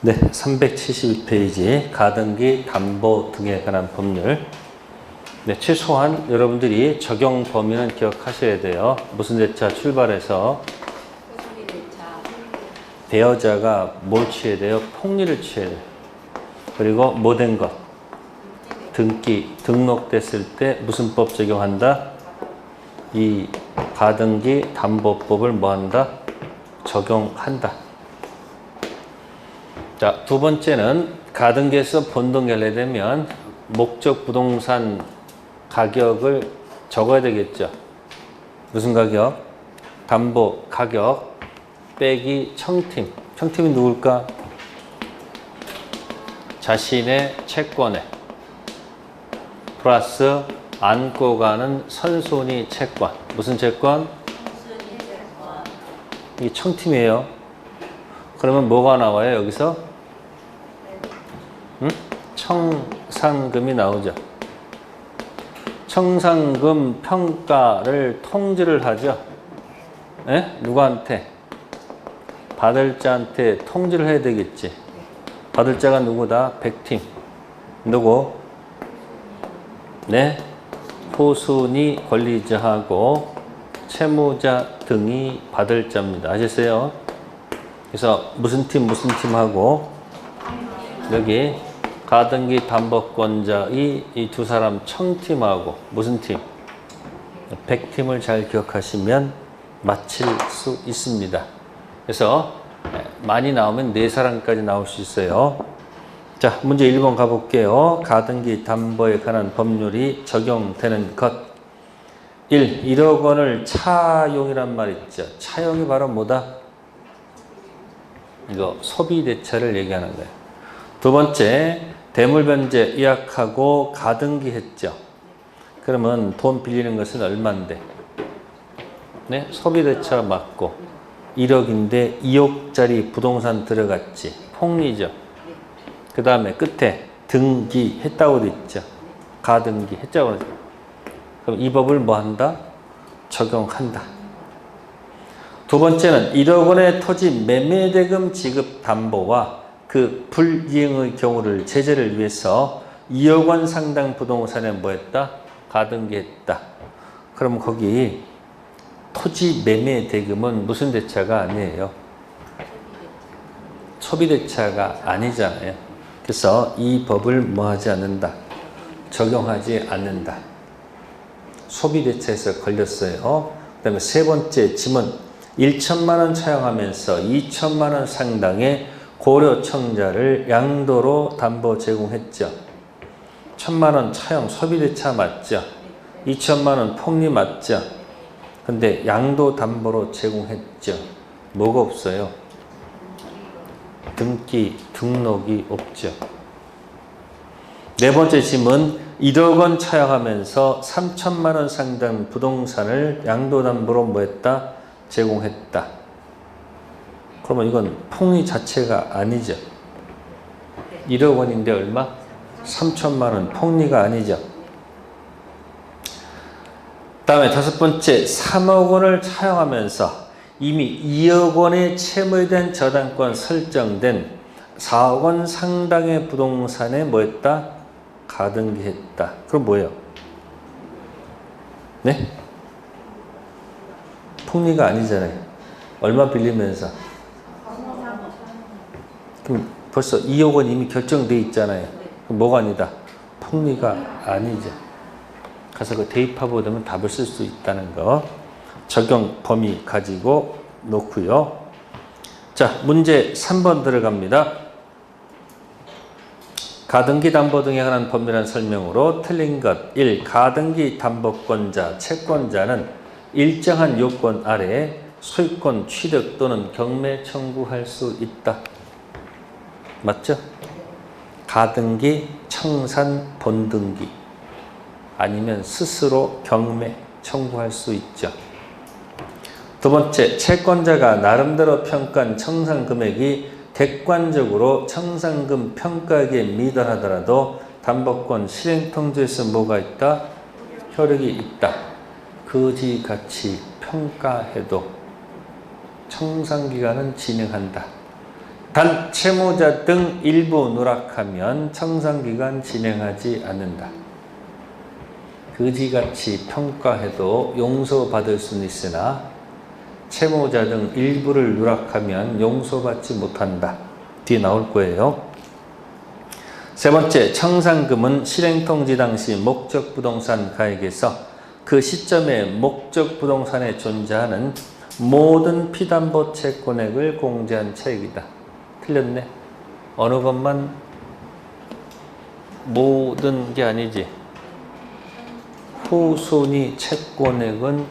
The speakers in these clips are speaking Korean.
네, 372페이지 가등기 담보 등에 관한 법률. 네, 최소한 여러분들이 적용 범위는 기억하셔야 돼요. 무슨 대차 출발해서 대여자가 뭘 취해야 돼요? 폭리를 취해야 돼요. 그리고 못된 것, 등기, 등록됐을 때 무슨 법 적용한다? 이 가등기 담보법을 뭐한다? 적용한다. 자, 두 번째는 가등기에서 본동 결례되면 목적 부동산 가격을 적어야 되겠죠. 무슨 가격? 담보 가격 빼기 청팀. 청팀이 누굴까? 자신의 채권에 플러스 안고 가는 선순위 채권. 무슨 채권? 이게 청팀이에요. 그러면 뭐가 나와요, 여기서? 청산금이 나오죠. 청산금 평가를 통지를 하죠. 네? 누구한테? 받을 자한테 통지를 해야 되겠지. 받을 자가 누구다? 백팀. 누구? 네? 호순이 권리자하고 채무자 등이 받을 자입니다. 아셨어요? 그래서 무슨 팀 하고 여기 가등기 담보권자의 이 두 사람 청팀하고 무슨 팀? 100팀을 잘 기억하시면 맞힐 수 있습니다. 그래서 많이 나오면 4사람까지 나올 수 있어요. 자, 문제 1번 가볼게요. 가등기 담보에 관한 법률이 적용되는 것. 1. 1억 원을 차용이란 말 있죠. 차용이 바로 뭐다? 이거 소비대차를 얘기하는 거예요. 두 번째, 대물변제 예약하고 가등기 했죠. 그러면 돈 빌리는 것은 얼마인데? 네? 소비대차 맞고 1억인데 2억짜리 부동산 들어갔지. 폭리죠. 그 다음에 끝에 등기 했다고 돼 있죠. 가등기 했다고 그러죠. 그럼 이 법을 뭐 한다? 적용한다. 두 번째는 1억 원의 토지 매매대금 지급 담보와 그 불이행의 경우를 제재를 위해서 2억 원 상당 부동산에 뭐 했다? 가등기 했다. 그럼 거기 토지 매매대금은 무슨 대차가 아니에요? 소비대차가 아니잖아요. 그래서 이 법을 뭐 하지 않는다? 적용하지 않는다. 소비대차에서 걸렸어요. 그 다음에 세 번째 짐은 1천만 원 차용하면서 2천만 원 상당의 고려청자를 양도로 담보 제공했죠. 1천만 원 차용 소비대차 맞죠? 2천만 원 폭리 맞죠? 근데 양도 담보로 제공했죠. 뭐가 없어요? 등기, 등록이 없죠. 네 번째 짐은 1억 원 차용하면서 3천만 원 상당 부동산을 양도 담보로 뭐 했다? 제공했다. 그러면 이건 폭리 자체가 아니죠. 1억 원인데 얼마? 3천만 원. 폭리가 아니죠. 다음에 다섯 번째, 3억 원을 차용하면서 이미 2억 원의 채무에 대한 저당권 설정된 4억 원 상당의 부동산에 뭐 했다? 가등기 했다. 그럼 뭐예요? 네? 폭리가 아니잖아요. 얼마 빌리면서? 그럼 벌써 2억 원 이미 결정돼 있잖아요. 그럼 뭐가 아니다? 폭리가 아니죠. 가서 그 대입하고 되면 답을 쓸 수 있다는 거. 적용 범위 가지고 놓고요. 자, 문제 3번 들어갑니다. 가등기 담보 등에 관한 법률안 설명으로 틀린 것. 1. 가등기 담보권자, 채권자는 일정한 요건 아래 소유권 취득 또는 경매 청구할 수 있다. 맞죠? 가등기, 청산, 본등기 아니면 스스로 경매 청구할 수 있죠. 두 번째, 채권자가 나름대로 평가한 청산 금액이 객관적으로 청산금 평가액에 미달하더라도 담보권 실행 통지에서 뭐가 있다? 효력이 있다. 그지같이 평가해도 청산기간은 진행한다. 단 채무자 등 일부 누락하면 청산기간 진행하지 않는다. 그지같이 평가해도 용서받을 수는 있으나 채무자 등 일부를 누락하면 용서받지 못한다. 뒤에 나올 거예요. 세 번째, 청산금은 실행통지 당시 목적 부동산 가액에서 그 시점에 목적 부동산에 존재하는 모든 피담보 채권액을 공제한 차익이다. 틀렸네. 어느 것만 모든 게 아니지. 후순위 채권액은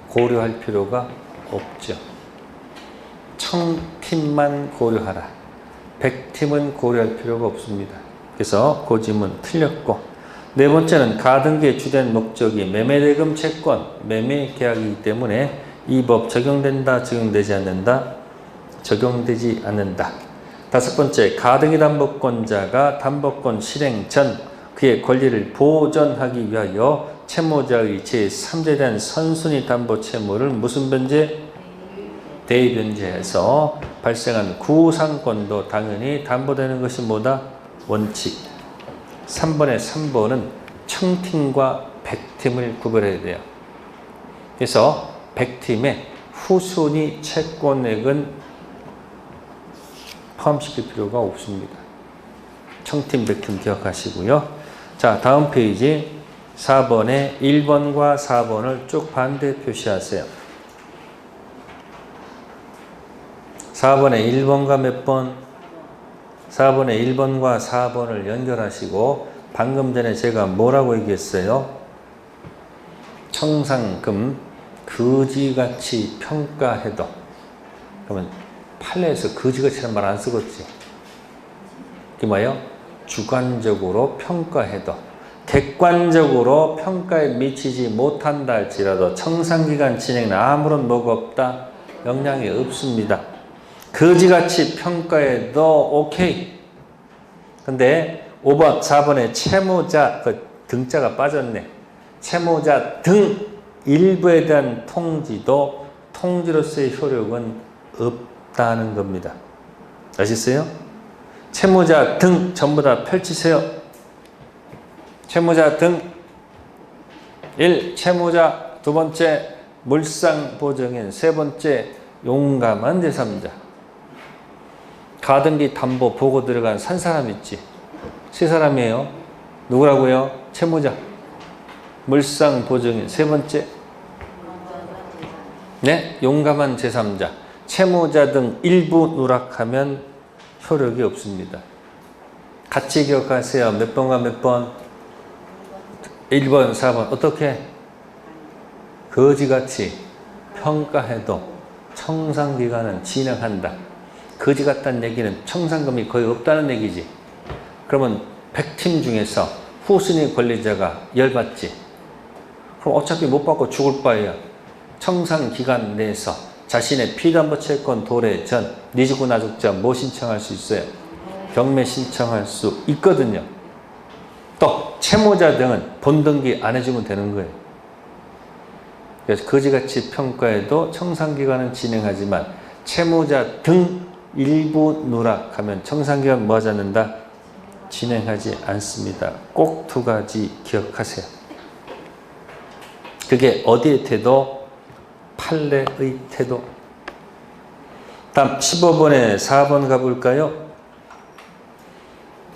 고려할 필요가 없죠. 1000팀만 고려하라. 100팀은 고려할 필요가 없습니다. 그래서 그 질문 틀렸고, 네 번째는 가등기의 주된 목적이 매매대금 채권, 매매 계약이기 때문에 이 법 적용된다, 적용되지 않는다? 적용되지 않는다. 다섯 번째, 가등기 담보권자가 담보권 실행 전 그의 권리를 보전하기 위하여 채무자의 제3자에 대한 선순위 담보 채무를 무슨 변제? 대변제해서 발생한 구상권도 당연히 담보되는 것이 뭐다? 원칙. 3번의 3번은 1000팀과 100팀을 구별해야 돼요. 그래서 100팀에 후순위 채권액은 포함시킬 필요가 없습니다. 1000팀, 100팀 기억하시고요. 자, 다음 페이지 4번에 1번과 4번을 쭉 반대 표시하세요. 4번에 1번과 몇 번? 4번에 1번과 4번을 연결하시고 방금 전에 제가 뭐라고 얘기했어요? 청산금 거지같이 평가해도, 그러면 판례에서 거지같이라는 말 안 쓰겠지. 그게 뭐예요? 주관적으로 평가해도, 객관적으로 평가에 미치지 못한다 할지라도 청산기간 진행은 아무런 뭐가 없다? 영향이 없습니다. 거지같이 평가해도 오케이. 근데 5번, 4번에 채무자, 그 등자가 빠졌네. 채무자 등 일부에 대한 통지도 통지로서의 효력은 없다는 겁니다. 아시겠어요? 채무자 등 전부 다 펼치세요. 채무자 등 1. 채무자, 두 번째 물상보증인, 세 번째 용감한 제3자. 가등기 담보 보고 들어간 산 사람 있지? 세 사람이에요. 누구라고요? 채무자, 물상보증인, 세 번째 네, 용감한 제3자. 채무자 등 일부 누락하면 효력이 없습니다. 같이 기억하세요. 몇 번과 몇 번? 1번, 4번. 어떻게? 거지같이 평가해도 청산기간은 진행한다. 거지 같다는 얘기는 청산금이 거의 없다는 얘기지. 그러면 100팀 중에서 후순위 권리자가 열받지. 그럼 어차피 못 받고 죽을 바에야 청산기간 내에서 자신의 피담보 채권 도래 전 니죽고 나죽자 뭐 신청할 수 있어요? 경매 신청할 수 있거든요. 또 채무자 등은 본등기 안 해주면 되는 거예요. 그래서 거지같이 평가해도 청산기간은 진행하지만 채무자 등 일부 누락하면 청산기간 뭐 하지 않는다? 진행하지 않습니다. 꼭 두 가지 기억하세요. 그게 어디의 태도? 판례의 태도. 다음 15번에 4번 가볼까요?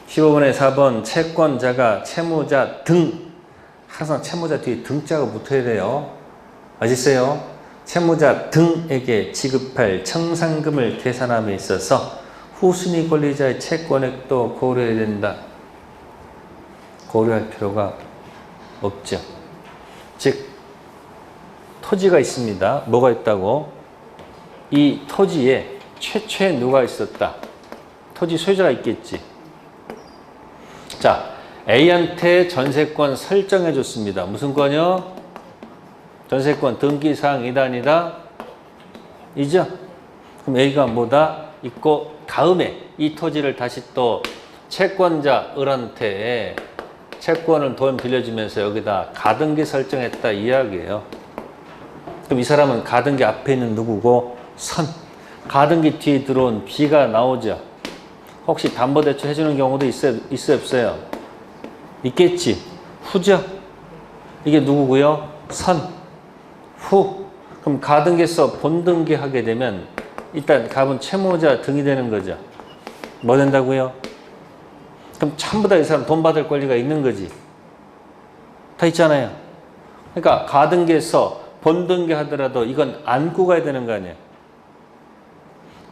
15번에 4번 채권자가 채무자 등, 항상 채무자 뒤에 등자가 붙어야 돼요. 아시세요? 채무자 등에게 지급할 청산금을 계산함에 있어서 후순위 권리자의 채권액도 고려해야 된다. 고려할 필요가 없죠. 즉 토지가 있습니다. 뭐가 있다고? 이 토지에 최초에 누가 있었다? 토지 소유자가 있겠지. 자, A한테 전세권 설정해 줬습니다. 무슨 권이요? 전세권 등기사항 2단이다. 이죠? 그럼 A가 뭐다? 있고 다음에 이 토지를 다시 또 채권자 을한테 채권을 돈 빌려주면서 여기다 가등기 설정했다 이 이야기예요. 그럼 이 사람은 가등기 앞에 있는 누구고? 선. 가등기 뒤에 들어온 B가 나오죠. 혹시 담보대출 해주는 경우도 있어요? 없어요? 있겠지. 후죠. 이게 누구고요? 선. 후. 그럼 가등기에서 본등기 하게 되면 일단 갑은 채무자 등이 되는 거죠. 뭐 된다고요? 그럼 전부 다 이 사람 돈 받을 권리가 있는 거지. 다 있잖아요. 그러니까 가등기에서 본등기 하더라도 이건 안고 가야 되는 거 아니에요.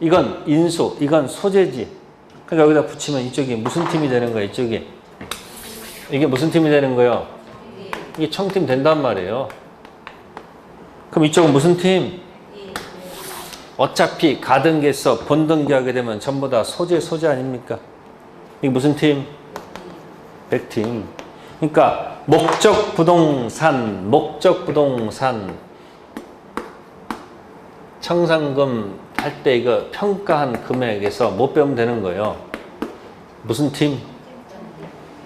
이건 인수, 이건 소재지. 그러니까 여기다 붙이면 이쪽이 무슨 팀이 되는 거예요? 이쪽이. 이게 무슨 팀이 되는 거예요? 이게 청팀 된단 말이에요. 그럼 이쪽은 무슨 팀? 어차피 가등기에서 본등기 하게 되면 전부 다 소재 아닙니까? 이게 무슨 팀? 백팀. 그러니까 목적 부동산 청산금 할 때 이거 평가한 금액에서 못 빼면 되는 거예요. 무슨 팀?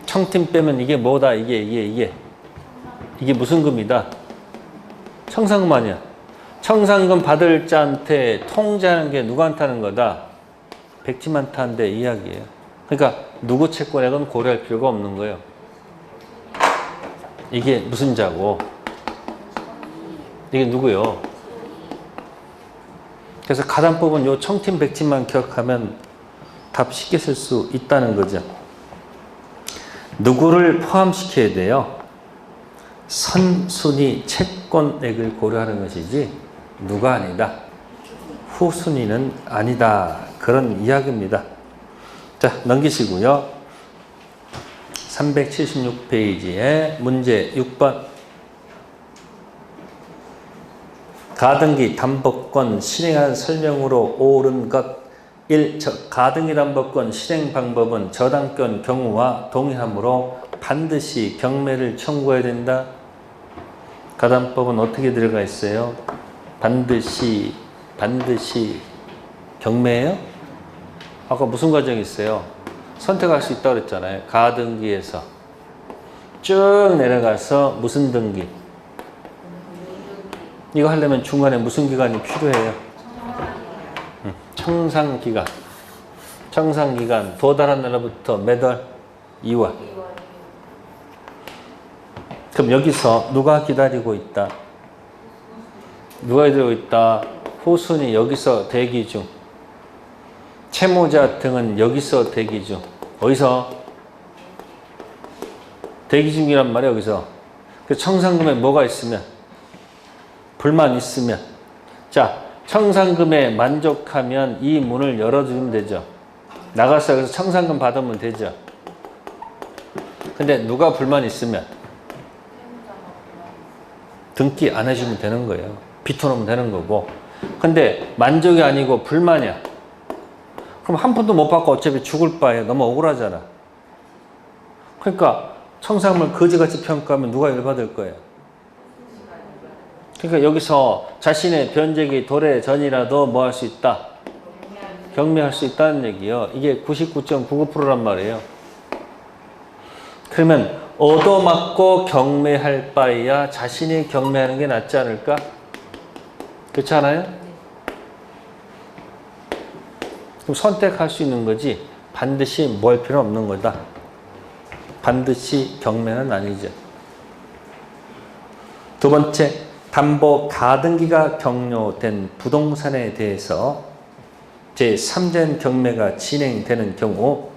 청팀 빼면 이게 뭐다? 이게 무슨 금이다? 청산금 아니야. 청산금 받을 자한테 통지하는 게 누구한테 하는 거다? 백팀한테 한데 이야기예요. 그러니까 누구 채권액은 고려할 필요가 없는 거예요. 이게 무슨 자고? 이게 누구요? 그래서 가담법은 요 청팀 백팀만 기억하면 답 쉽게 쓸 수 있다는 거죠. 누구를 포함시켜야 돼요? 선순위 채권액을 고려하는 것이지 누가 아니다. 후순위는 아니다. 그런 이야기입니다. 자, 넘기시고요. 376페이지에 문제 6번. 가등기 담보권 실행한 설명으로 옳은 것 1. 가등기 담보권 실행 방법은 저당권 경우와 동일하므로 반드시 경매를 청구해야 된다. 가담법은 어떻게 들어가 있어요? 반드시 경매예요? 아까 무슨 과정이 있어요? 선택할 수 있다고 그랬잖아요. 가등기에서 쭉 내려가서 무슨 등기? 이거 하려면 중간에 무슨 기간이 필요해요? 청산기간. 청산기간 도달한 날부터 몇 월? 2월. 그럼 여기서 누가 기다리고 있다? 누가 기다리고 있다? 후순위 여기서 대기 중. 채무자 등은 여기서 대기 중. 어디서? 대기 중이란 말이에요. 여기서. 그 청산금에 뭐가 있으면? 불만 있으면. 자, 청산금에 만족하면 이 문을 열어주면 되죠. 나가서 여기서 청산금 받으면 되죠. 근데 누가 불만 있으면? 등기 안 해주면 되는 거예요. 비춰놓으면 되는 거고. 근데 만족이 아니고 불만이야. 그럼 한 푼도 못 받고 어차피 죽을 바에 너무 억울하잖아. 그러니까 청산금을 거지같이 평가하면 누가 열받을 거예요. 그러니까 여기서 자신의 변제기 도래 전이라도 뭐 할 수 있다? 경매할 수 있다는 얘기예요. 이게 99.99%란 말이에요. 그러면 얻어맞고 경매할 바에야 자신이 경매하는 게 낫지 않을까? 그렇지 않아요? 그럼 선택할 수 있는 거지 반드시 뭐 할 필요는 없는 거다. 반드시 경매는 아니죠. 두 번째, 담보 가등기가 격려된 부동산에 대해서 제3전 경매가 진행되는 경우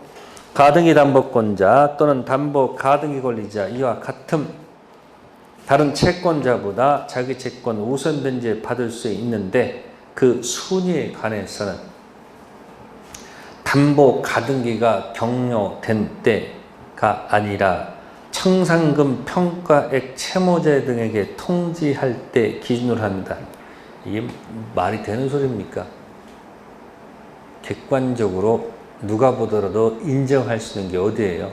가등기 담보권자 또는 담보 가등기 권리자 이와 같음 다른 채권자보다 자기 채권 우선 변제 받을 수 있는데 그 순위에 관해서는 담보 가등기가 격려된 때가 아니라 청산금 평가액 채무자 등에게 통지할 때 기준으로 한다. 이게 말이 되는 소리입니까? 객관적으로 누가 보더라도 인정할 수 있는 게 어디예요?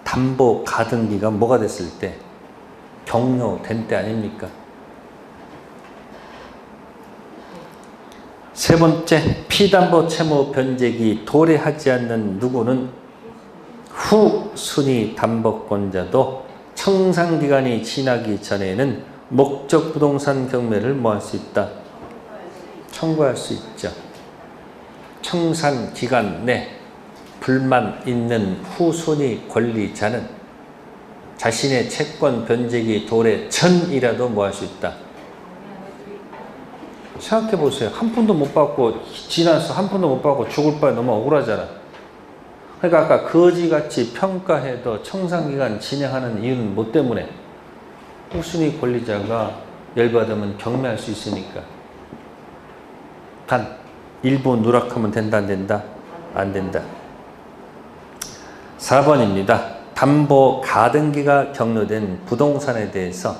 담보 가등기가 뭐가 됐을 때? 격려된 때 아닙니까? 세 번째, 피담보 채무 변제기 도래하지 않는 누구는 후순위 담보권자도 청산기간이 지나기 전에는 목적 부동산 경매를 뭐 할 수 있다? 청구할 수 있죠. 청산 기간 내 불만 있는 후순위 권리자는 자신의 채권 변제기 도래 전이라도 뭐 할 수 있다? 생각해 보세요. 한 푼도 못 받고 지나서 한 푼도 못 받고 죽을 바에 너무 억울하잖아. 그러니까 아까 거지같이 평가해도 청산기간 진행하는 이유는 뭐 때문에? 후순위 권리자가 열받으면 경매할 수 있으니까. 단 일부 누락하면 된다 안 된다? 안 된다. 4번입니다. 담보 가등기가 경로된 부동산에 대해서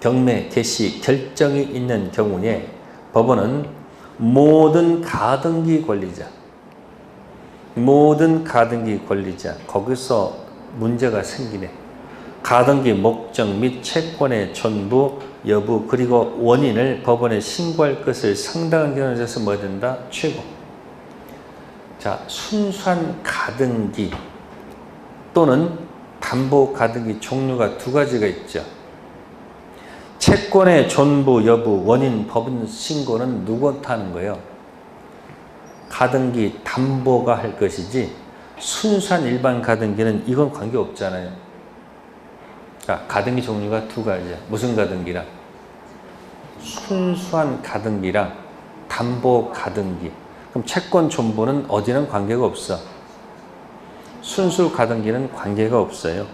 경매 개시 결정이 있는 경우에 법원은 모든 가등기 권리자 거기서 문제가 생기네. 가등기 목적 및 채권의 존부 여부 그리고 원인을 법원에 신고할 것을 상당한 기간에서 뭐 된다? 최고. 자, 순수한 가등기 또는 담보 가등기 종류가 두 가지가 있죠. 채권의 존부 여부 원인 법원 신고는 누구한테 하는 거예요? 가등기 담보가 할 것이지 순수한 일반 가등기는 이건 관계없잖아요. 자, 가등기 종류가 두 가지야. 무슨 가등기랑? 순수한 가등기랑 담보 가등기. 그럼 채권 존부는 어디는 관계가 없어. 순수 가등기는 관계가 없어요.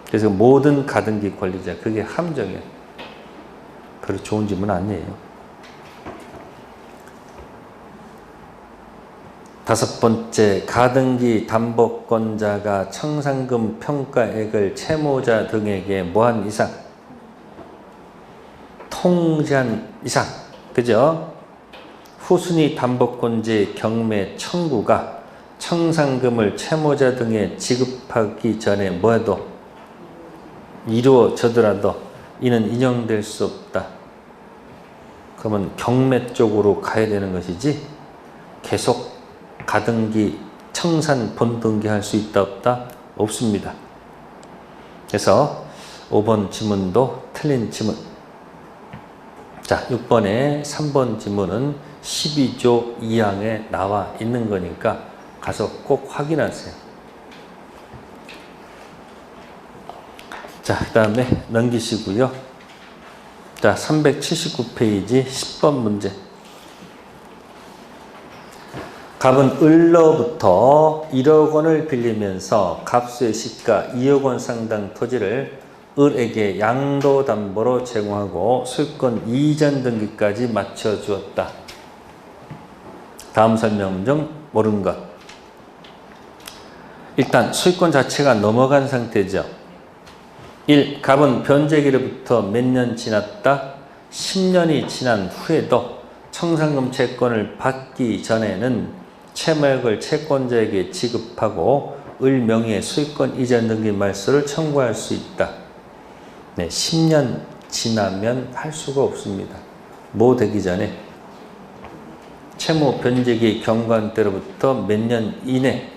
그래서 모든 가등기 권리자 그게 함정이에요. 별로 좋은 질문 아니에요. 5번째, 가등기 담보권자가 청산금 평가액을 채무자 등에게 뭐한 이상? 통지한 이상. 그죠? 후순위 담보권자의 경매 청구가 청산금을 채무자 등에 지급하기 전에 뭐해도 이루어져더라도 이는 인용될 수 없다. 그러면 경매 쪽으로 가야 되는 것이지 계속 가등기, 청산, 본등기 할 수 있다 없다? 없습니다. 그래서 5번 지문도 틀린 지문. 자, 6번에 3번 지문은 12조 2항에 나와 있는 거니까 가서 꼭 확인하세요. 자, 그 다음에 넘기시고요. 자, 379페이지 10번 문제. 갑은 을로부터 1억 원을 빌리면서 갑수의 시가 2억 원 상당 토지를 을에게 양도담보로 제공하고 소유권 이전 등기까지 맞춰주었다. 다음 설명 중 모르는 것. 일단 소유권 자체가 넘어간 상태죠. 1. 갑은 변제기로부터 몇 년 지났다? 10년이 지난 후에도 청산금 채권을 받기 전에는 채무액을 채권자에게 지급하고 을 명의의 소유권 이전 등기 말소를 청구할 수 있다. 네, 10년 지나면 할 수가 없습니다. 뭐 되기 전에 채무 변제기 경과한 때로부터 몇 년 이내,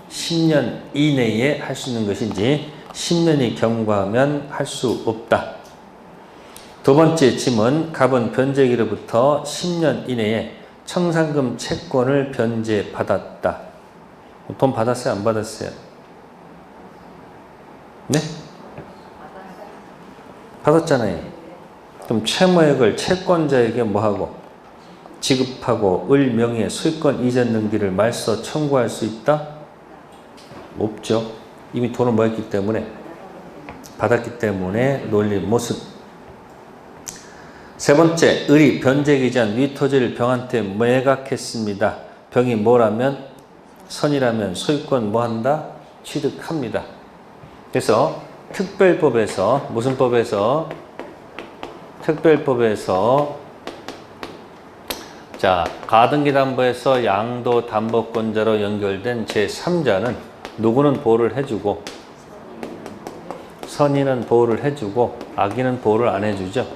10년 이내에 할 수 있는 것인지 10년이 경과하면 할 수 없다. 두 번째 질문, 갑은 변제기로부터 10년 이내에 청산금 채권을 변제받았다. 돈 받았어요? 안 받았어요? 네? 받았잖아요. 그럼 채무액을 채권자에게 뭐하고? 지급하고 을 명의의 소유권 이전 등기를 말소 청구할 수 있다? 없죠. 이미 돈을 뭐 했기 때문에? 받았기 때문에 논리 모순. 세 번째, 을이 변제기 전 위 토지를 병한테 매각했습니다. 병이 뭐라면? 선이라면 소유권 뭐한다? 취득합니다. 그래서 특별법에서 무슨 법에서? 특별법에서 자, 가등기 담보에서 양도 담보권자로 연결된 제3자는 누구는 보호를 해주고 선인은 보호를 해주고 악인은 보호를 안 해주죠.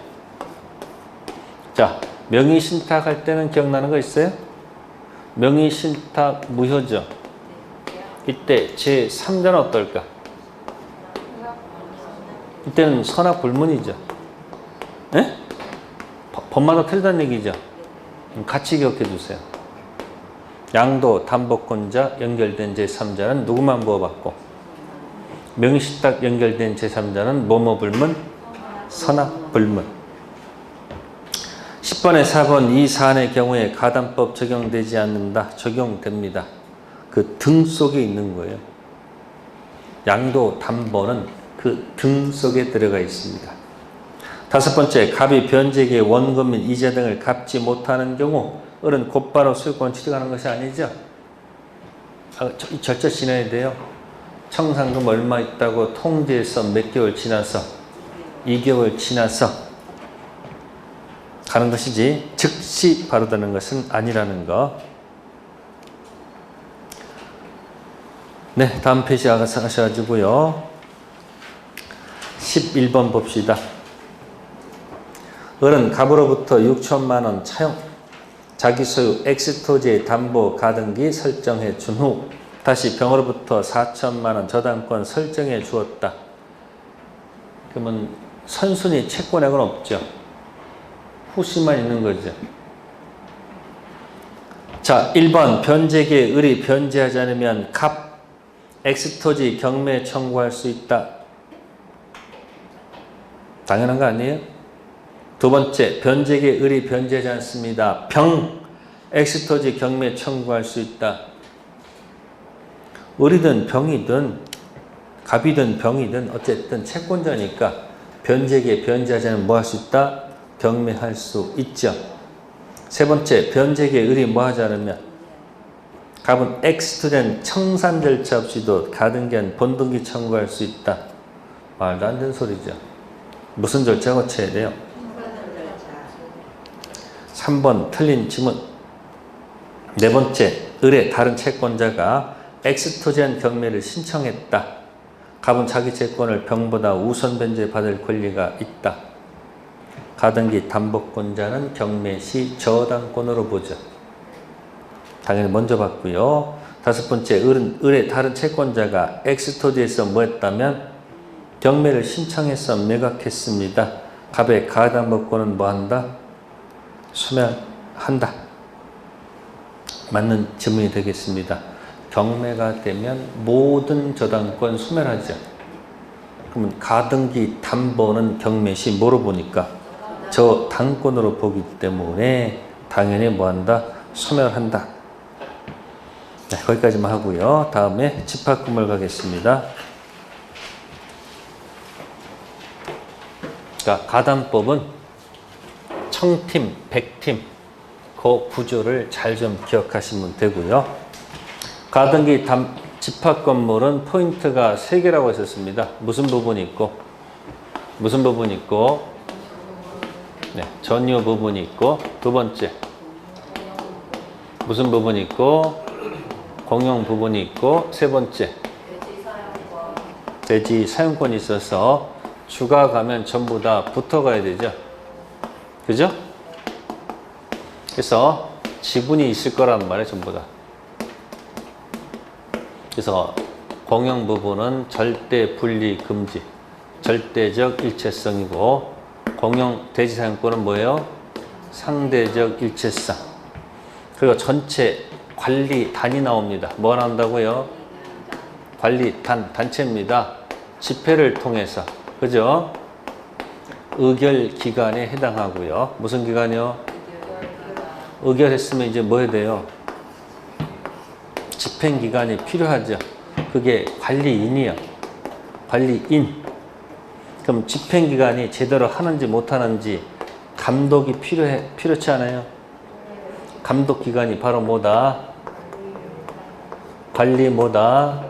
자, 명의신탁할 때는 기억나는 거 있어요? 명의신탁 무효죠. 이때 제3자는 어떨까? 이때는 선악 불문이죠. 예? 법마다 틀리다는 얘기죠. 같이 기억해 두세요. 양도, 담보권자, 연결된 제3자는 누구만 부여받고, 명의식탁 연결된 제3자는 뭐뭐 불문? 선악 불문. 10번에 4번 이 사안의 경우에 가담법 적용되지 않는다. 적용됩니다. 그 등 속에 있는 거예요. 양도, 담보는 그 등 속에 들어가 있습니다. 5번째, 갑이 변제기의 원금 및 이자 등을 갚지 못하는 경우 을은 곧바로 소유권 취득하는 것이 아니죠. 이 절차 지나야 돼요. 청산금 얼마 있다고 통지해서 몇 개월 지나서 2개월 지나서 가는 것이지 즉시 바로 되는 것은 아니라는 거. 네, 다음 페이지 가셔가지고요. 11번 봅시다. 을은 갑으로부터 6천만 원 차용, 자기 소유 X토지의 담보 가등기 설정해 준 후 다시 병으로부터 4천만 원 저당권 설정해 주었다. 그러면 선순위 채권액은 없죠. 후시만 있는 거죠. 자, 1번 변제기에 을이 변제하지 않으면 갑 X토지 경매 청구할 수 있다. 당연한 거 아니에요? 두 번째, 변제기에 을이 변제하지 않습니다. 병 X토지 경매 청구할 수 있다. 을이든 병이든 갑이든 병이든 어쨌든 채권자니까 변제기에 변제하지 않으면 뭐 할 수 있다? 경매할 수 있죠. 세 번째, 변제기에 을이 뭐 하지 않으면 갑은 X토지는 청산 절차 없이도 가등기한 본등기 청구할 수 있다. 말도 안 되는 소리죠. 무슨 절차 거쳐야 돼요? 3번 틀린 지문. 네 번째, 을의 다른 채권자가 X토지한 경매를 신청했다. 갑은 자기 채권을 병보다 우선 변제받을 권리가 있다. 가등기 담보권자는 경매 시 저당권으로 보죠. 당연히 먼저 봤고요. 다섯 번째, 을의 다른 채권자가 X토지에서 뭐 했다면 경매를 신청해서 매각했습니다. 갑의 가담보권은 뭐 한다? 소멸한다. 맞는 질문이 되겠습니다. 경매가 되면 모든 저당권 소멸하죠. 그러면 가등기 담보는 경매 시 뭐로 보니까 저당권으로 보기 때문에 당연히 뭐한다? 소멸한다. 네, 거기까지만 하고요. 다음에 집합금을 가겠습니다. 자, 가담법은 청팀, 백팀 그 구조를 잘 좀 기억하시면 되고요. 가등기 집합 건물은 포인트가 3개라고 했었습니다. 무슨 부분이 있고 무슨 부분이 있고 네, 전유 부분이 있고 두 번째 무슨 부분이 있고 공용 부분이 있고 세 번째 대지 사용권이 있어서 주가 가면 전부 다 붙어가야 되죠. 그죠? 그래서 지분이 있을 거란 말이에요. 전부 다. 그래서 공용 부분은 절대 분리 금지, 절대적 일체성이고 공용 대지 사용권은 뭐예요? 상대적 일체성. 그리고 전체 관리단이 나옵니다. 뭐 나온다고요? 관리단, 단체입니다. 집회를 통해서. 그죠? 의결기관에 해당하고요. 무슨 기관이요? 의결했으면 이제 뭐 해야 돼요? 집행기관이 필요하죠. 그게 관리인이요. 관리인. 그럼 집행기관이 제대로 하는지 못하는지 감독이 필요치 않아요? 감독기관이 바로 뭐다? 관리 뭐다?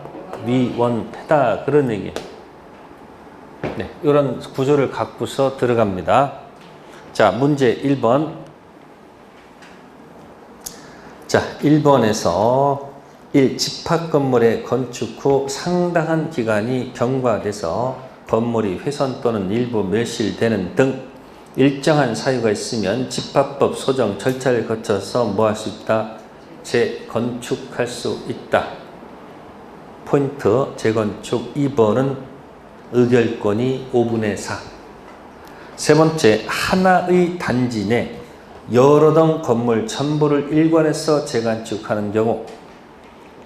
위원회다. 그런 얘기예요. 네, 이런 구조를 갖고서 들어갑니다. 자, 문제 1번. 자, 1번에서 1. 집합 건물의 건축 후 상당한 기간이 경과돼서 건물이 훼손 또는 일부 멸실되는 등 일정한 사유가 있으면 집합법 소정 절차를 거쳐서 뭐 할 수 있다? 재건축할 수 있다. 포인트 재건축. 2번은 의결권이 5분의 4. 세 번째, 하나의 단지 내 여러 동 건물 전부를 일관해서 재건축하는 경우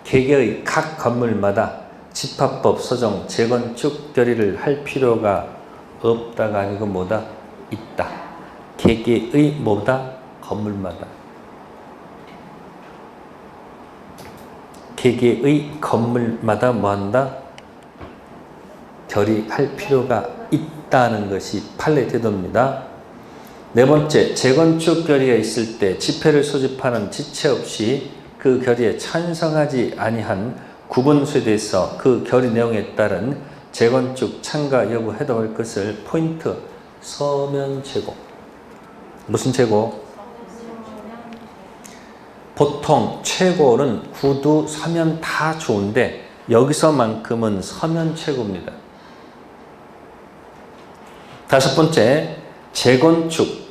개개의 각 건물마다 집합법 소정 재건축 결의를 할 필요가 없다가 아니고 뭐다? 있다. 개개의 뭐다? 건물마다. 개개의 건물마다 뭐한다? 결의할 필요가 있다는 것이 판례 태도입니다. 네 번째, 재건축 결의가 있을 때 지패를 소집하는 지체 없이 그 결의에 찬성하지 아니한 구분수에 대해서 그 결의 내용에 따른 재건축 참가 여부 해당할 것을 포인트 서면 제고. 무슨 제고? 보통 최고는 구두, 서면 다 좋은데 여기서만큼은 서면 최고입니다. 다섯 번째, 재건축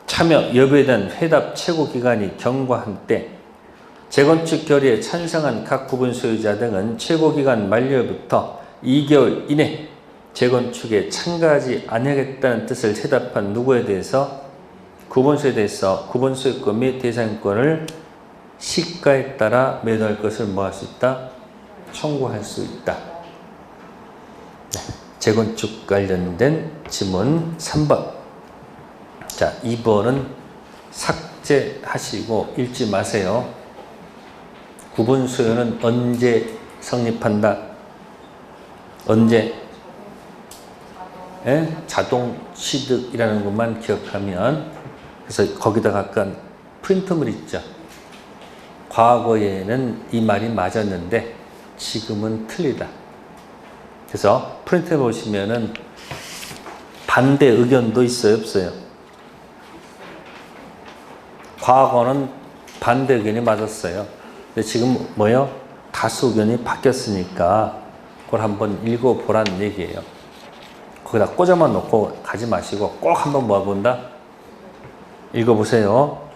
참여 여부에 대한 회답 최고 기간이 경과한 때 재건축 결의에 찬성한 각 구분 소유자 등은 최고 기간 만료부터 2개월 이내 재건축에 참가하지 아니하겠다는 뜻을 회답한 누구에 대해서 구분소에 대해서 구분소유권 및 대상권을 시가에 따라 매도할 것을 뭐 할 수 있다? 청구할 수 있다. 네, 재건축 관련된 지문 3번. 자, 2번은 삭제하시고 읽지 마세요. 구분소유는 언제 성립한다? 언제? 예? 자동 취득이라는 것만 기억하면, 그래서 거기다가 아까 프린트물 있죠. 과거에는 이 말이 맞았는데 지금은 틀리다. 그래서 프린트 보시면은 반대 의견도 있어요, 없어요? 과거는 반대 의견이 맞았어요. 근데 지금 뭐요? 다수 의견이 바뀌었으니까 그걸 한번 읽어보라는 얘기예요. 거기다 꽂아만 놓고 가지 마시고 꼭 한번 모아본다? 읽어보세요.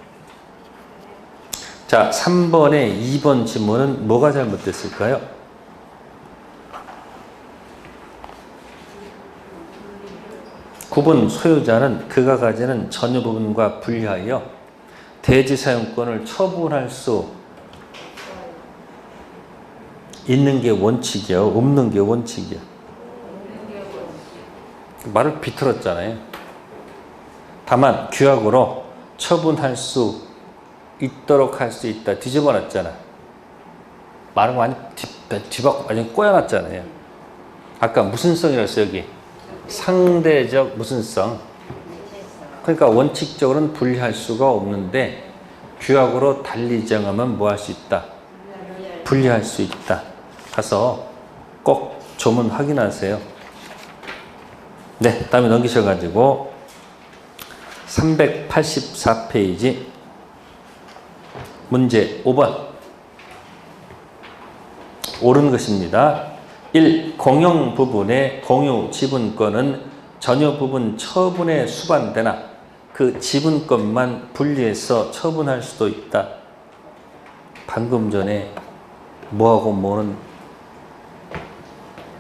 자, 3번에 2번 지문은 뭐가 잘못됐을까요? 구분 소유자는 그가 가지는 전유 부분과 분리하여 대지 사용권을 처분할 수 있는 게 원칙이야, 없는 게 원칙이야. 말을 비틀었잖아요. 다만 규약으로 처분할 수 있도록 할 수 있다. 뒤집어 놨잖아. 말을 많이 완전히 꼬여놨잖아요. 아까 무슨 성이라고 했어요, 여기? 상대적 무슨 성? 그러니까 원칙적으로는 분리할 수가 없는데 규약으로 달리 정하면 뭐 할 수 있다? 분리할 수 있다. 가서 꼭 조문 확인하세요. 네, 다음에 넘기셔가지고 384페이지 문제 5번 옳은 것입니다. 1. 공용 부분의 공유 지분권은 전유 부분 처분에 수반되나 그 지분권만 분리해서 처분할 수도 있다. 방금 전에 뭐하고 뭐는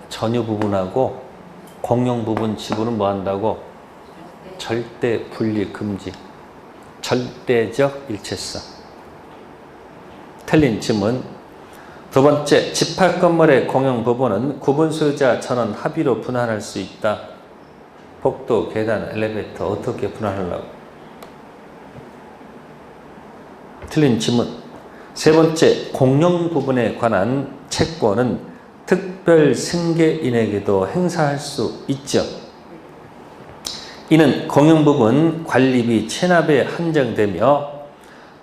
전유 부분하고 공용 부분 지분은 뭐 한다고? 절대 분리 금지. 절대적 일체성. 틀린 지문. 두 번째, 집합 건물의 공용 부분은 구분 소유자 전원 합의로 분할할 수 있다. 복도, 계단, 엘리베이터 어떻게 분할하려고? 틀린 지문. 세 번째, 공용 부분에 관한 채권은 특별 승계인에게도 행사할 수 있죠. 이는 공용 부분 관리비 체납에 한정되며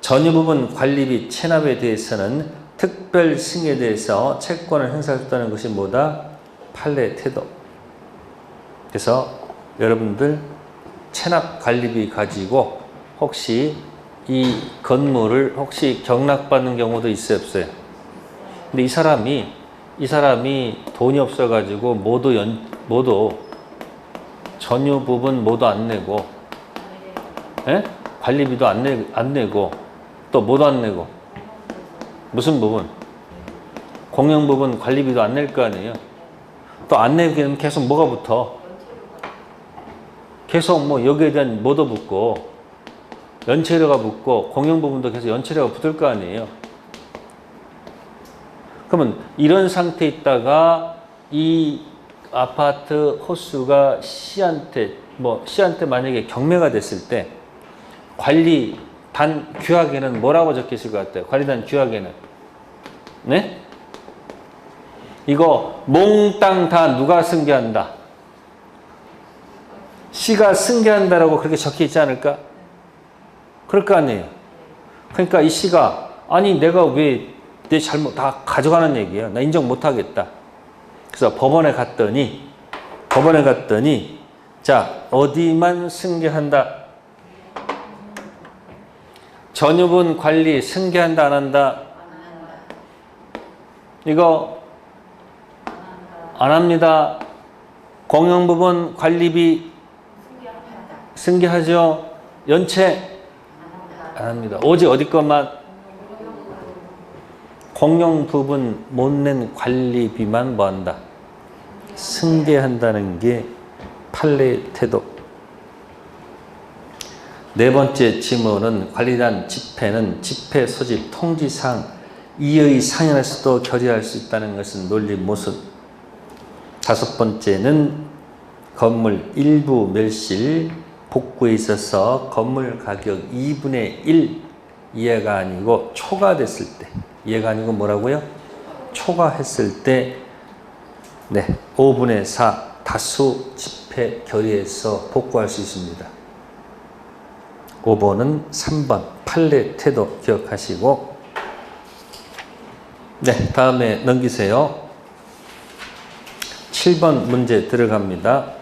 전유 부분 관리비 체납에 대해서는 특별 승계에 대해서 채권을 행사할 수 있다는 것이 뭐다? 판례 태도. 그래서 여러분들 체납 관리비 가지고 혹시 이 건물을 혹시 경락받는 경우도 있어요, 없어요? 근데 이 사람이 돈이 없어가지고 모두 전유 부분 모두 안 내고, 예? 관리비도 안 내고, 또 모두 안 내고, 무슨 부분? 공용 부분 관리비도 안 낼 거 아니에요? 또 안 내게 되면 계속 뭐가 붙어? 계속 뭐 여기에 대한 뭐도 붙고 연체료가 붙고 공용 부분도 계속 연체료가 붙을 거 아니에요. 그러면 이런 상태에 있다가 이 아파트 호수가 C한테 만약에 경매가 됐을 때 관리단 규약에는 뭐라고 적혀 있을 것 같아요? 관리단 규약에는. 네? 이거 몽땅 다 누가 승계한다? C가 승계한다라고 그렇게 적혀 있지 않을까? 그럴 거 아니에요. 그러니까 이 C가 아니 내가 왜 내 잘못 다 가져가는 얘기야. 나 인정 못 하겠다. 그래서 법원에 갔더니 자 어디만 승계한다? 전유분 관리 승계한다 안 한다? 이거 안 합니다. 공용부분 관리비 승계하죠. 연체 안 합니다. 오직 어디 것만 공용 부분 못 낸 관리비만 뭐 한다? 승계한다는 게 판례 태도. 네 번째 지문은 관리단 집회는 집회 소집 통지상 이의 상현에서도 결의할 수 있다는 것은 논리 모순. 다섯 번째는 건물 일부 멸실 복구에 있어서 건물 가격 2분의 1 이해가 아니고 초과됐을 때 이해가 아니고 뭐라고요? 초과했을 때 5분의 4 다수 집회 결의해서 복구할 수 있습니다. 5번은 3번 판례 태도 기억하시고 다음에 넘기세요. 7번 문제 들어갑니다.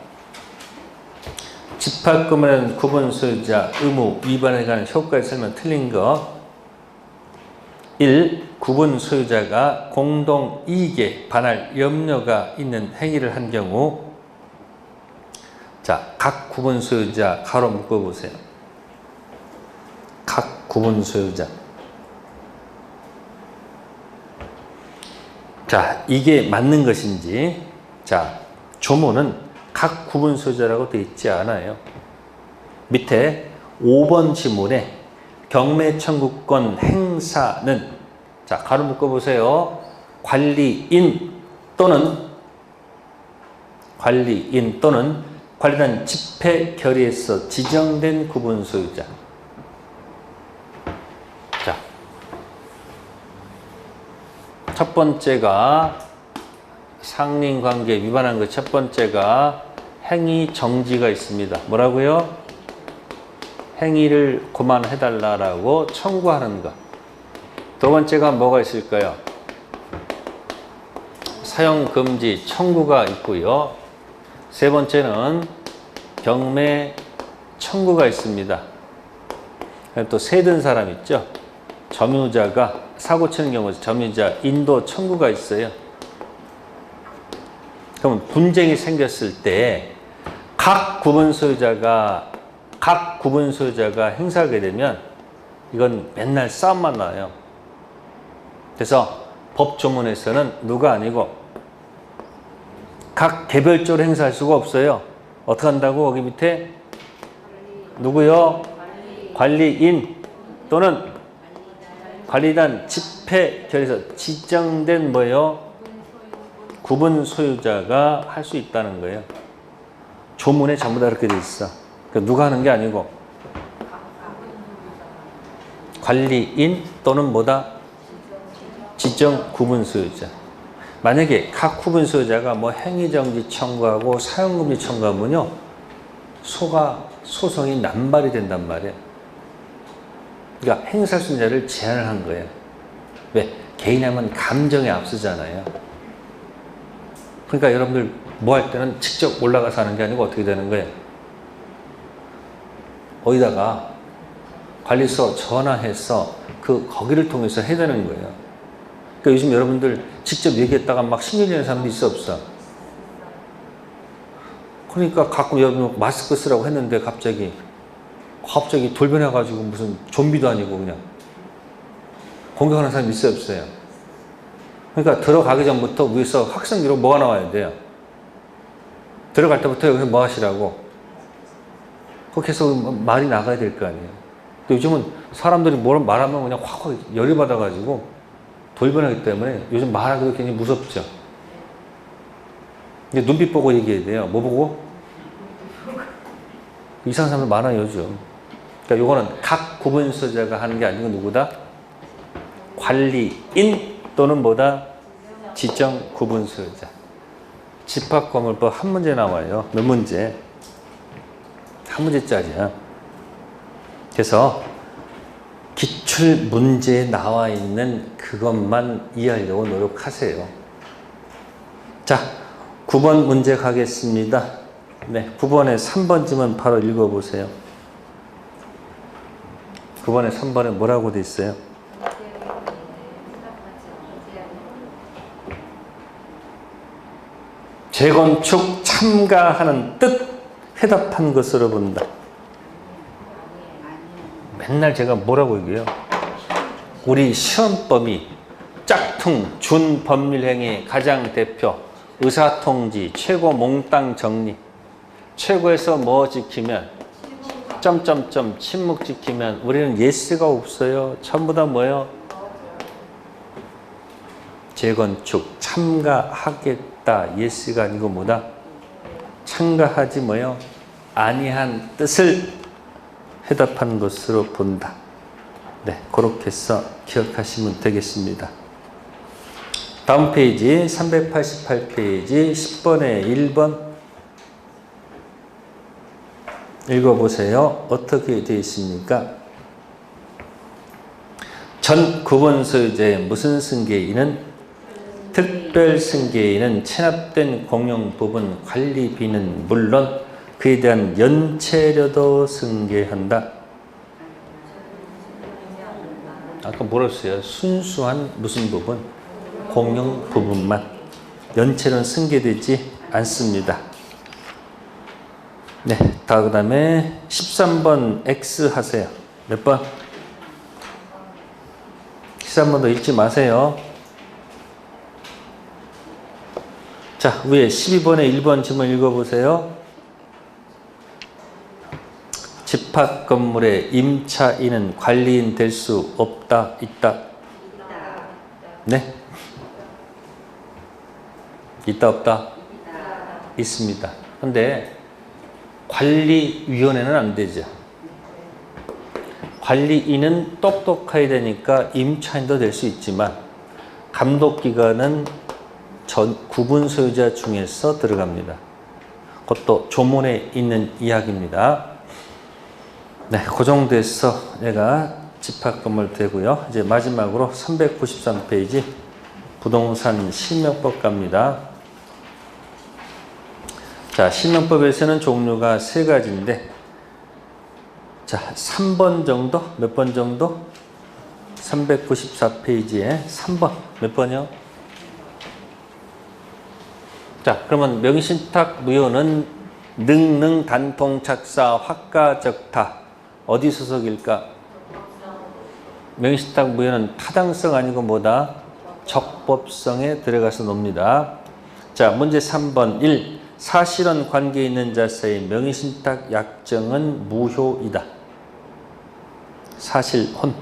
집합금은 구분 소유자 의무 위반에 관한 효과에 설명 틀린 거 1. 구분 소유자가 공동 이익에 반할 염려가 있는 행위를 한 경우 자, 각 구분 소유자 가로 묶어보세요. 각 구분 소유자 자, 이게 맞는 것인지 자, 조문은 각 구분 소유자라고 되어 있지 않아요. 밑에 5번 지문에 경매 청구권 행사는 자 가로 묶어보세요. 관리인 또는 관리단 집회 결의에서 지정된 구분 소유자. 자, 첫 번째가 상린관계 위반한 것 첫 번째가 행위 정지가 있습니다. 뭐라고요? 행위를 그만해달라고 청구하는 것. 두 번째가 뭐가 있을까요? 사용금지 청구가 있고요. 세 번째는 경매 청구가 있습니다. 또 세 든 사람 있죠? 점유자가 사고 치는 경우 점유자 인도 청구가 있어요. 그러면 분쟁이 생겼을 때 각 구분 소유자가 행사하게 되면 이건 맨날 싸움만 나요. 그래서 법조문에서는 누가 아니고 각 개별적으로 행사할 수가 없어요. 어떻게 한다고? 거기 밑에 누구요? 관리인 또는 관리단 집회 결의에서 지정된 뭐예요? 구분 소유자가 할 수 있다는 거예요. 조문에 전부 다 그렇게 돼 있어. 그러니까 누가 하는 게 아니고 관리인 또는 뭐다? 지정 구분 소유자. 만약에 각 구분 소유자가 뭐 행위정지 청구하고 사용금지 청구하면요, 소송이 남발이 된단 말이에요. 그러니까 행사 순자를 제한을 한 거예요. 왜? 개인이 하면 감정에 앞서잖아요. 그러니까 여러분들 뭐 할 때는 직접 올라가서 하는 게 아니고 어떻게 되는 거예요? 어디다가 관리소 전화해서 거기를 통해서 해야 되는 거예요. 그러니까 요즘 여러분들 직접 얘기했다가 막 신경질내는 사람도 있어 없어? 그러니까 가끔 여러분 마스크 쓰라고 했는데 갑자기 돌변해가지고 무슨 좀비도 아니고 그냥 공격하는 사람이 있어 없어요? 그러니까 들어가기 전부터 위에서 확성기로 뭐가 나와야 돼요? 들어갈 때부터 여기서 뭐 하시라고? 그렇게 해서 말이 나가야 될 거 아니에요. 근데 요즘은 사람들이 뭘 말하면 그냥 확 열이 받아가지고 돌변하기 때문에 요즘 말하기도 굉장히 무섭죠. 근데 눈빛 보고 얘기해야 돼요. 뭐 보고? 이상한 사람들 많아요, 요즘. 그러니까 요거는 각 구분소자가 하는 게 아니고 누구다? 관리인 또는 뭐다? 지정 구분소자. 집합건물법 한 문제 나와요. 몇 문제? 한 문제짜리야. 그래서 기출 문제에 나와 있는 그것만 이해하려고 노력하세요. 자, 9번 문제 가겠습니다. 네, 9번에 3번 지문 바로 읽어보세요. 9번에 3번에 뭐라고 돼 있어요? 재건축 참가하는 뜻 해답한 것으로 본다. 맨날 제가 뭐라고 얘기해요? 우리 시험범위 짝퉁 준법률행위 가장 대표 의사통지 최고 몽땅 정리 최고에서 뭐 지키면 점점점 침묵 지키면 우리는 예스가 없어요. 전부 다 뭐예요? 재건축 참가하겠다. 예스가 아니고 뭐다? 참가하지 뭐요? 아니한 뜻을 해답한 것으로 본다. 네, 그렇게 해서 기억하시면 되겠습니다. 다음 페이지 388페이지 10번에 1번 읽어보세요. 어떻게 되어 있습니까? 전 구분 소유자의 무슨 승계인은 특별 승계인은 체납된 공용 부분 관리비는 물론 그에 대한 연체료도 승계한다. 아까 뭐라 했어요? 순수한 무슨 부분? 공용 부분만. 연체료는 승계되지 않습니다. 네, 그 다음에 13번 X 하세요. 몇 번? 13번도 읽지 마세요. 자, 위에 12번에 1번 지문 읽어보세요. 집합 건물의 임차인은 관리인 될 수 없다, 있다? 네? 있다, 없다? 있습니다. 근데 관리위원회는 안 되죠. 관리인은 똑똑해야 되니까 임차인도 될 수 있지만 감독기관은 전 구분 소유자 중에서 들어갑니다. 그것도 조문에 있는 이야기입니다. 네, 그 정도에서 얘가 집합건물 되고요. 이제 마지막으로 393페이지 부동산 실명법 갑니다. 자, 실명법에서는 종류가 3가지인데 자, 3번 정도? 몇 번 정도? 394페이지에 3번. 몇 번이요? 자, 그러면 명의신탁 무효는 능능 단통 착사 확가적타 어디 소속일까? 명의신탁 무효는 타당성 아니고 뭐다? 적법성에 들어가서 놉니다. 자, 문제 3번 1. 사실혼 관계에 있는 자세의 명의신탁 약정은 무효이다. 사실혼.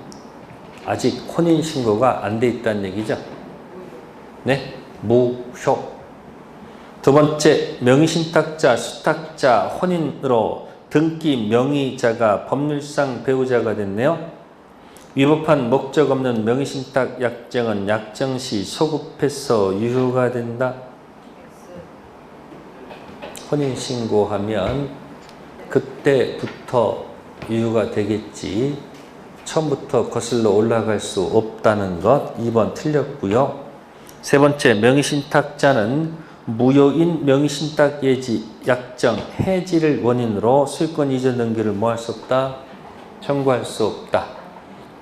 아직 혼인신고가 안 돼 있다는 얘기죠. 네? 무효. 두 번째, 명의신탁자, 수탁자, 혼인으로 등기 명의자가 법률상 배우자가 됐네요. 위법한 목적 없는 명의신탁 약정은 약정시 소급해서 유효가 된다. 혼인신고하면 그때부터 유효가 되겠지. 처음부터 거슬러 올라갈 수 없다는 것 2번 틀렸고요. 세 번째, 명의신탁자는 무효인 명의신탁 예지 약정 해지를 원인으로 소유권 이전 등기를 뭐 할 수 없다? 청구할 수 없다.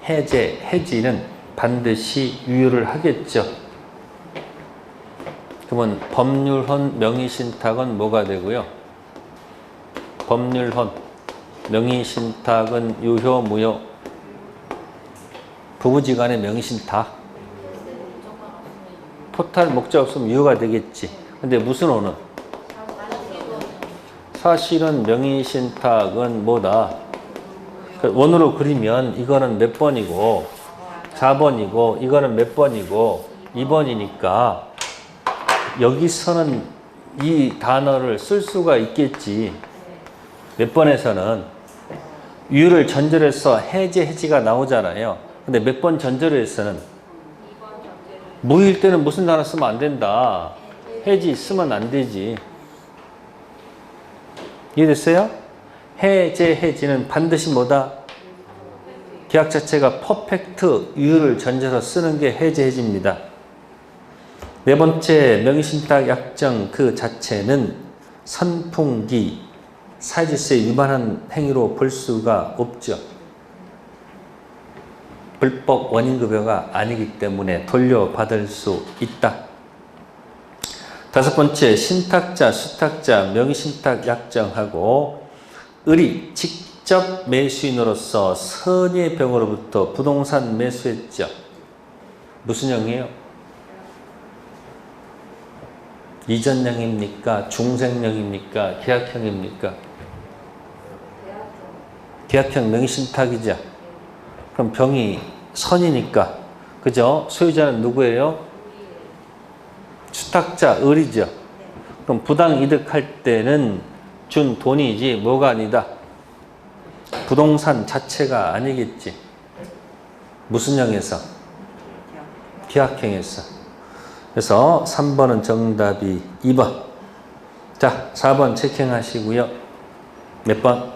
해지는 반드시 유효를 하겠죠. 그러면 법률혼 명의신탁은 뭐가 되고요? 법률혼 명의신탁은 유효 무효? 부부지간의 명의신탁 토탈 목적 없으면 유효가 되겠지. 근데 무슨 혼은? 사실은 명의신탁은 뭐다? 원으로 그리면 이거는 몇 번이고 4번이고 이거는 몇 번이고 2번이니까 여기서는 이 단어를 쓸 수가 있겠지. 몇 번에서는 유를 전제로해서 해지가 나오잖아요. 근데 몇 번 전제로해서는 무일 때는 무슨 단어 쓰면 안 된다. 해지 쓰면 안 되지. 이해됐어요? 해지는 반드시 뭐다? 계약 자체가 퍼펙트 유를 전제로 쓰는 게 해지입니다. 네 번째, 명의신탁 약정 그 자체는 선풍기, 사회질서에 위반한 행위로 볼 수가 없죠. 불법 원인급여가 아니기 때문에 돌려받을 수 있다. 다섯 번째, 신탁자, 수탁자, 명의신탁 약정하고 을이 직접 매수인으로서 선예병으로부터 부동산 매수했죠. 무슨 형이에요? 이전형입니까? 중생형입니까? 계약형입니까? 계약형 명의신탁이죠. 그럼 병이 선이니까, 그죠? 소유자는 누구예요? 수탁자 을이죠. 그럼 부당이득할 때는 준 돈이지 뭐가 아니다? 부동산 자체가 아니겠지. 무슨 형에서? 계약형에서. 그래서 3번은 정답이 2번. 자, 4번 체킹하시고요. 몇 번?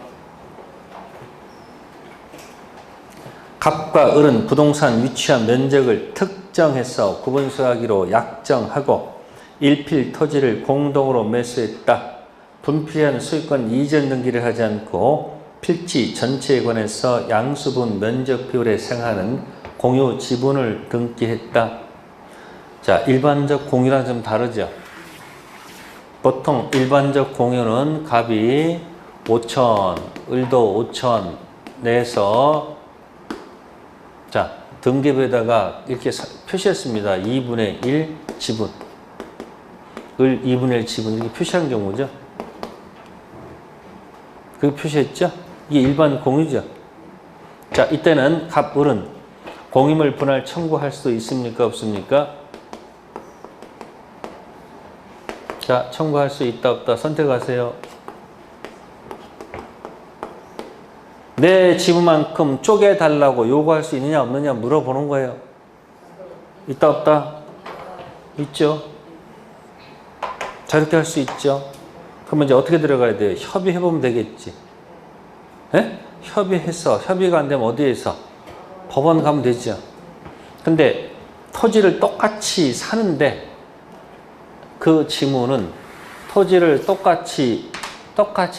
갑과 을은 부동산 위치와 면적을 특정해서 구분수하기로 약정하고 일필 토지를 공동으로 매수했다. 분필한 소유권 이전 등기를 하지 않고 필지 전체에 관해서 양수분 면적 비율에 생하는 공유 지분을 등기했다. 자, 일반적 공유랑 좀 다르죠. 보통 일반적 공유는 갑이 5천, 을도 5천 내서 자, 등기부에다가 이렇게 표시했습니다. 2분의 1 지분. 을 2분의 1 지분 이렇게 표시한 경우죠. 그렇게 표시했죠? 이게 일반 공유죠. 자, 이때는 갑, 을은 공유물 분할 청구할 수 있습니까? 없습니까? 자, 청구할 수 있다, 없다 선택하세요. 내 지분만큼 쪼개달라고 요구할 수 있느냐 없느냐 물어보는 거예요. 있다 없다? 있죠. 저렇게 할 수 있죠. 그러면 이제 어떻게 들어가야 돼요? 협의해보면 되겠지. 예? 협의해서 협의가 안 되면 어디에서? 법원 가면 되죠. 근데 토지를 똑같이 사는데 그 지문은 토지를 똑같이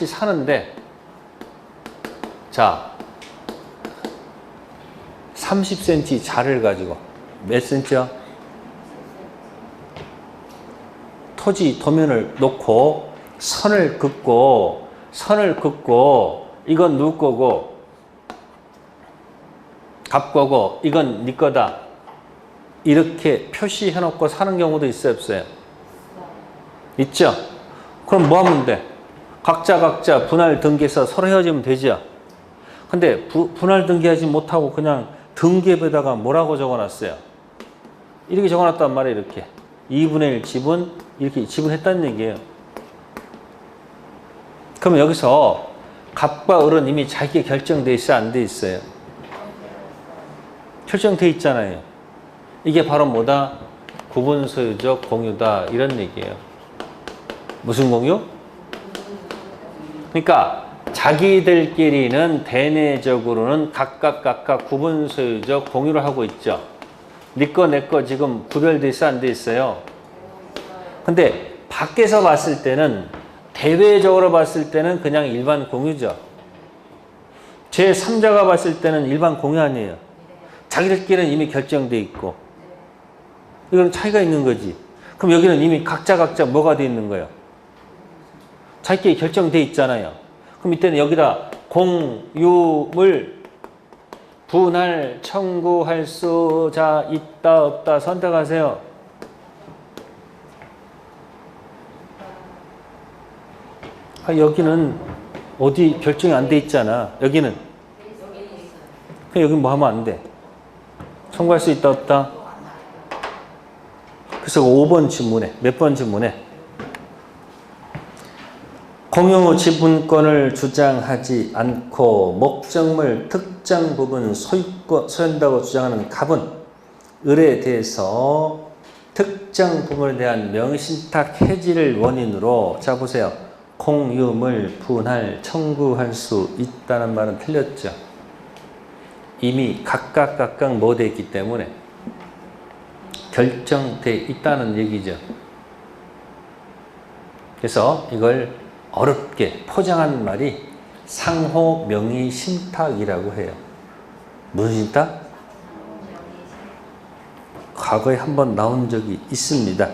사는데 자 30cm 자를 가지고 몇 cm야? 토지 도면을 놓고 선을 긋고 이건 누구 거고 갑 거고 이건 네 거다 이렇게 표시해 놓고 사는 경우도 있어요 없어요? 있죠? 그럼 뭐 하면 돼? 각자 분할 등기해서 서로 헤어지면 되죠? 근데 분할 등기하지 못하고 그냥 등기부에다가 뭐라고 적어놨어요? 이렇게 적어놨단 말이에요. 이렇게 2분의 1 지분 이렇게 지분했다는 얘기예요. 그러면 여기서 갑과 을은 이미 자기가 결정돼 있어요? 안 돼 있어요? 결정돼 있잖아요. 이게 바로 뭐다? 구분소유적 공유다 이런 얘기예요. 무슨 공유? 그러니까 자기들끼리는 대내적으로는 각각 구분소유적 공유를 하고 있죠. 네 거, 내 거 지금 구별돼 있어, 안 돼 있어요? 근데 밖에서 봤을 때는 대외적으로 봤을 때는 그냥 일반 공유죠. 제3자가 봤을 때는 일반 공유 아니에요. 자기들끼리는 이미 결정돼 있고 이건 차이가 있는 거지. 그럼 여기는 이미 각자 뭐가 돼 있는 거예요? 자기끼리 결정돼 있잖아요. 그럼 이때는 여기다 공유물 분할 청구할 수 자 있다 없다 선택하세요. 여기는 어디 결정이 안 돼 있잖아. 여기는. 여기 뭐 하면 안 돼? 청구할 수 있다 없다? 그래서 5번 질문에 몇 번 질문에 공유 지분권을 주장하지 않고 목적물 특정 부분 소유한다고 주장하는 갑은 을에 대해서 특정 부분에 대한 명의신탁 해지를 원인으로 자 보세요. 공유물 분할 청구할 수 있다는 말은 틀렸죠. 이미 각각 뭐 돼 있기 때문에 결정돼 있다는 얘기죠. 그래서 이걸 어렵게 포장한 말이 상호 명의 신탁이라고 해요. 무슨 신탁? 과거에 한번 나온 적이 있습니다.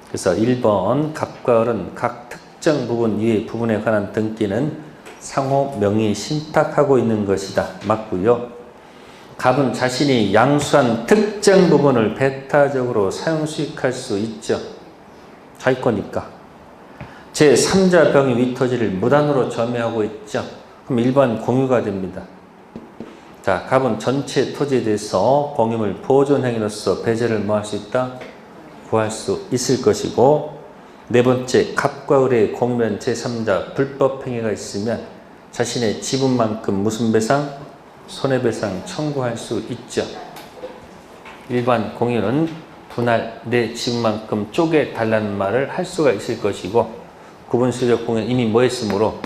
그래서 1번 갑과 을은 각 특정 부분 이외의 부분에 관한 등기는 상호 명의 신탁하고 있는 것이다. 맞고요. 갑은 자신이 양수한 특정 부분을 배타적으로 사용 수익할 수 있죠. 자기 거니까. 제3자 병의 위토지를 무단으로 점유하고 있죠. 그럼 일반 공유가 됩니다. 자, 갑은 전체 토지에 대해서 공유물 보존 행위로서 배제를 뭐 할 수 있다? 구할 수 있을 것이고, 네 번째, 갑과 을의 공유한 제3자 불법 행위가 있으면 자신의 지분만큼 무슨 배상? 손해배상 청구할 수 있죠. 일반 공유는 분할 내 지분만큼 쪼개달라는 말을 할 수가 있을 것이고, 구분수적 공유는 이미 뭐 했으므로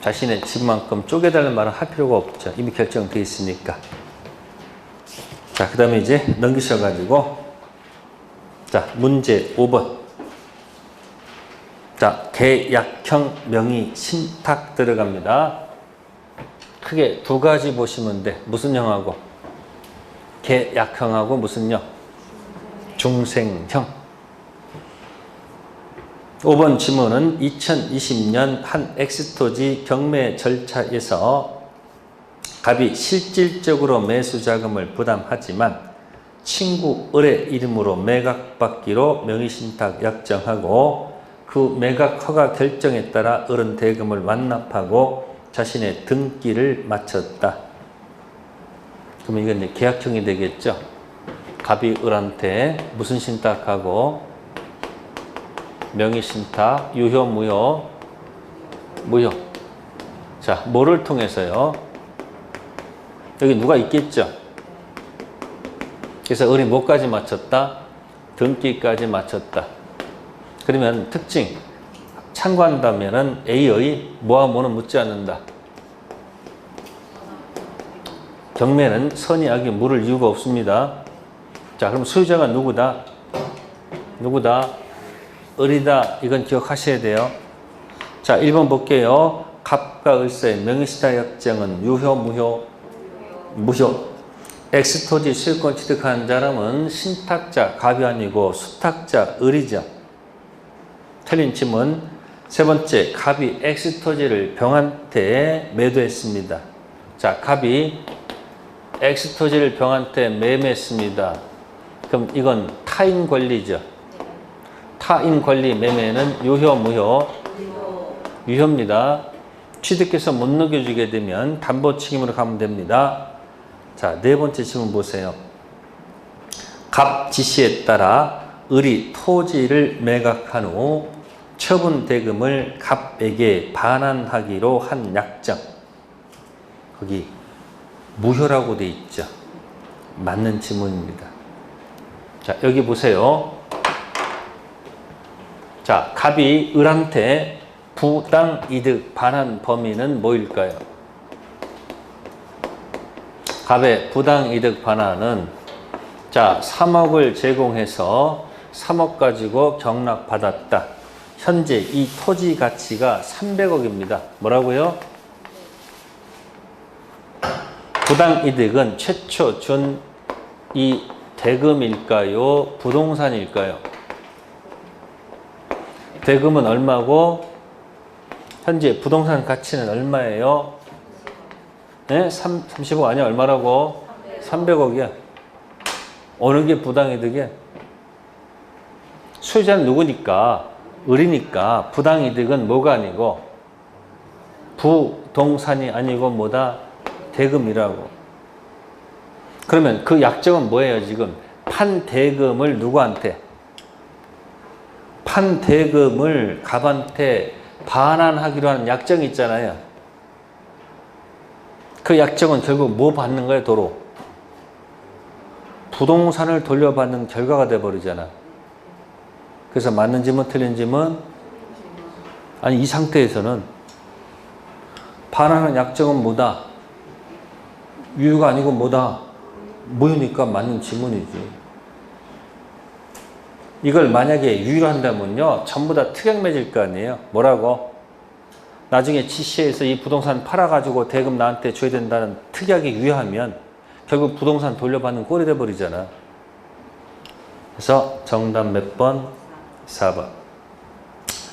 자신의 지분만큼 쪼개달라는 말은 할 필요가 없죠. 이미 결정되어 있으니까. 자, 그 다음에 이제 넘기셔가지고 자, 문제 5번. 자, 계약형 명의 신탁 들어갑니다. 크게 두 가지 보시면 돼. 무슨 형하고? 계약형하고 무슨 형? 중생형. 5번 지문은 2020년 한 엑스토지 경매 절차에서 갑이 실질적으로 매수 자금을 부담하지만 친구 을의 이름으로 매각받기로 명의신탁 약정하고 그 매각 허가 결정에 따라 을은 대금을 완납하고 자신의 등기를 마쳤다. 그러면 이건 이제 계약형이 되겠죠. 갑이 을한테 무슨 신탁하고 명의신탁, 유효, 무효, 무효. 자, 뭐를 통해서요? 여기 누가 있겠죠? 그래서 을이 뭐까지 맞췄다? 등기까지 맞췄다. 그러면 특징, 참고한다면은 A의 뭐와 뭐는 묻지 않는다. 경매는 선의 악이 물을 이유가 없습니다. 자, 그럼 소유자가 누구다? 누구다? 을이다. 이건 기억하셔야 돼요. 자, 1번 볼게요. 갑과 을사의 명의신탁 약정은 유효, 무효? 무효. 엑스토지 소유권 취득한 사람은 신탁자 갑이 아니고 수탁자 을이죠. 틀린 질문. 세 번째, 갑이 엑스토지를 병한테 매도했습니다. 자, 갑이 엑스토지를 병한테 매매했습니다. 그럼 이건 타인 권리죠. 타인 권리 매매는 유효, 무효? 유효입니다. 취득해서 못 넘겨주게 되면 담보 책임으로 가면 됩니다. 자, 네 번째 질문 보세요. 갑 지시에 따라 을이 토지를 매각한 후 처분 대금을 갑에게 반환하기로 한 약정. 거기 무효라고 돼 있죠. 맞는 질문입니다. 자, 여기 보세요. 자, 갑이 을한테 부당 이득 반환 범위는 뭐일까요? 갑의 부당 이득 반환은 자, 3억을 제공해서 3억 가지고 경락받았다. 현재 이 토지 가치가 300억입니다. 뭐라고요? 부당 이득은 최초 준 이 대금일까요? 부동산일까요? 대금은 얼마고 현재 부동산 가치는 얼마예요? 네? 30억 아니야? 얼마라고? 300억이야. 어느 게 부당이득이야? 소유자는 누구니까? 을이니까 부당이득은 뭐가 아니고 부동산이 아니고 뭐다? 대금이라고. 그러면 그 약정은 뭐예요 지금? 판대금을 누구한테? 판대금을 갑한테 반환하기로 하는 약정이 있잖아요. 그 약정은 결국 뭐 받는 거예요 도로? 부동산을 돌려받는 결과가 돼버리잖아. 그래서 맞는 짐은 틀린 짐은? 아니 이 상태에서는 반환하는 약정은 뭐다? 유효가 아니고 뭐다? 무효니까 맞는 지문이지. 이걸 만약에 유효로 한다면요 전부 다 특약 맺을 거 아니에요. 뭐라고? 나중에 지시해서 이 부동산 팔아가지고 대금 나한테 줘야 된다는 특약이 유효하면 결국 부동산 돌려받는 꼴이 돼버리잖아. 그래서 정답 몇 번? 4번.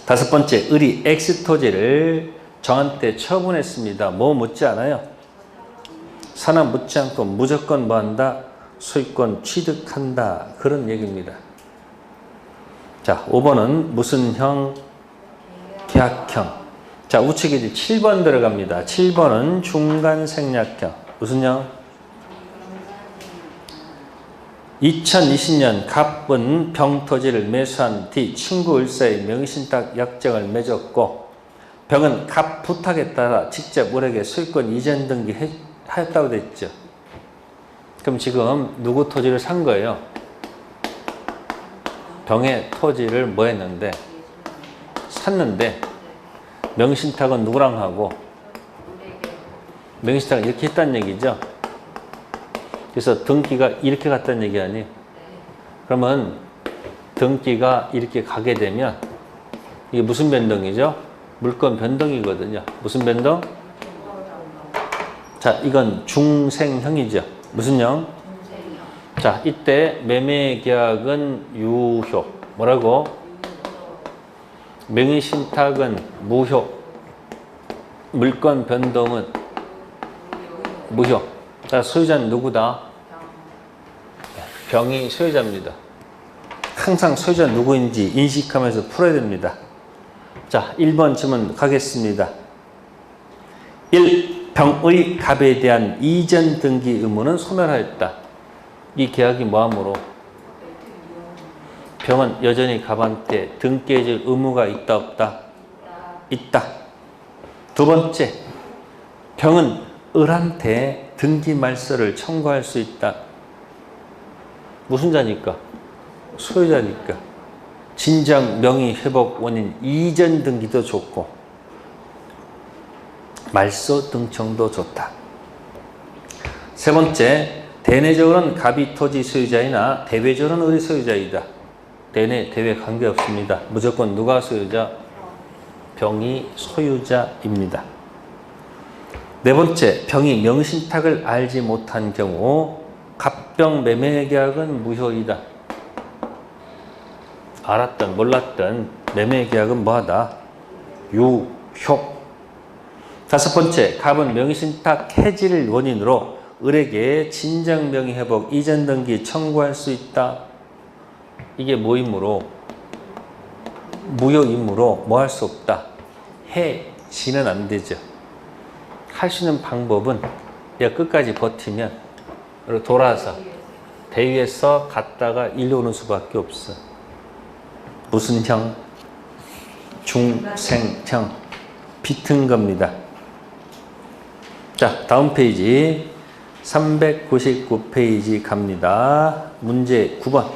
다섯 번째, 을이 X토지를 정한테 처분했습니다. 뭐 묻지 않아요? 산업 묻지 않고 무조건 뭐한다? 소유권 취득한다. 그런 얘기입니다. 자, 5번은 무슨 형? 계약형. 자, 우측에 이제 7번 들어갑니다. 7번은 중간생략형. 무슨 형? 2020년 갑은 병토지를 매수한 뒤 친구 을사의 명의신탁 약정을 맺었고 병은 갑 부탁에 따라 직접 을에게 소유권 이전 등기하였다고 됐죠. 그럼 지금 누구 토지를 산 거예요? 병의 토지를 뭐 했는데? 샀는데 명의신탁은 누구랑 하고? 명의신탁은 이렇게 했다는 얘기죠. 그래서 등기가 이렇게 갔다는 얘기 아니에요? 그러면 등기가 이렇게 가게 되면 이게 무슨 변동이죠? 물권 변동이거든요. 무슨 변동? 자, 이건 중생형이죠. 무슨 형? 자, 이때 매매계약은 유효. 뭐라고? 명의신탁은 무효. 물권 변동은 무효. 자, 소유자는 누구다? 병이 소유자입니다. 항상 소유자는 누구인지 인식하면서 풀어야 됩니다. 자, 1번 질문 가겠습니다. 1. 병의 갑에 대한 이전 등기 의무는 소멸하였다. 이 계약이 뭐하므로? 병은 여전히 갑한테 등기해줄 의무가 있다 없다? 있다. 두 번째, 병은 을한테 등기 말소를 청구할 수 있다. 무슨 자니까? 소유자니까. 진정 명의 회복 원인 이전 등기도 좋고 말소 등청도 좋다. 세 번째, 대내적으로는 갑이 토지 소유자이나 대외적으로는 을이 소유자이다. 대내, 대외 관계없습니다. 무조건 누가 소유자? 병이 소유자입니다. 네 번째, 병이 명의신탁을 알지 못한 경우 갑병 매매계약은 무효이다. 알았든 몰랐든 매매계약은 뭐하다? 유효. 다섯 번째, 갑은 명의신탁 해지를 원인으로 을에게 진정 명의회복 이전 등기 청구할 수 있다. 이게 뭐이므로? 무효이므로 뭐 할 수 없다? 해지는 안 되죠. 할 수 있는 방법은 얘가 끝까지 버티면 돌아서 대위에서 갔다가 일로 오는 수밖에 없어. 무슨 형? 중생형. 비튼 겁니다. 자, 다음 페이지 399페이지 갑니다. 문제 9번.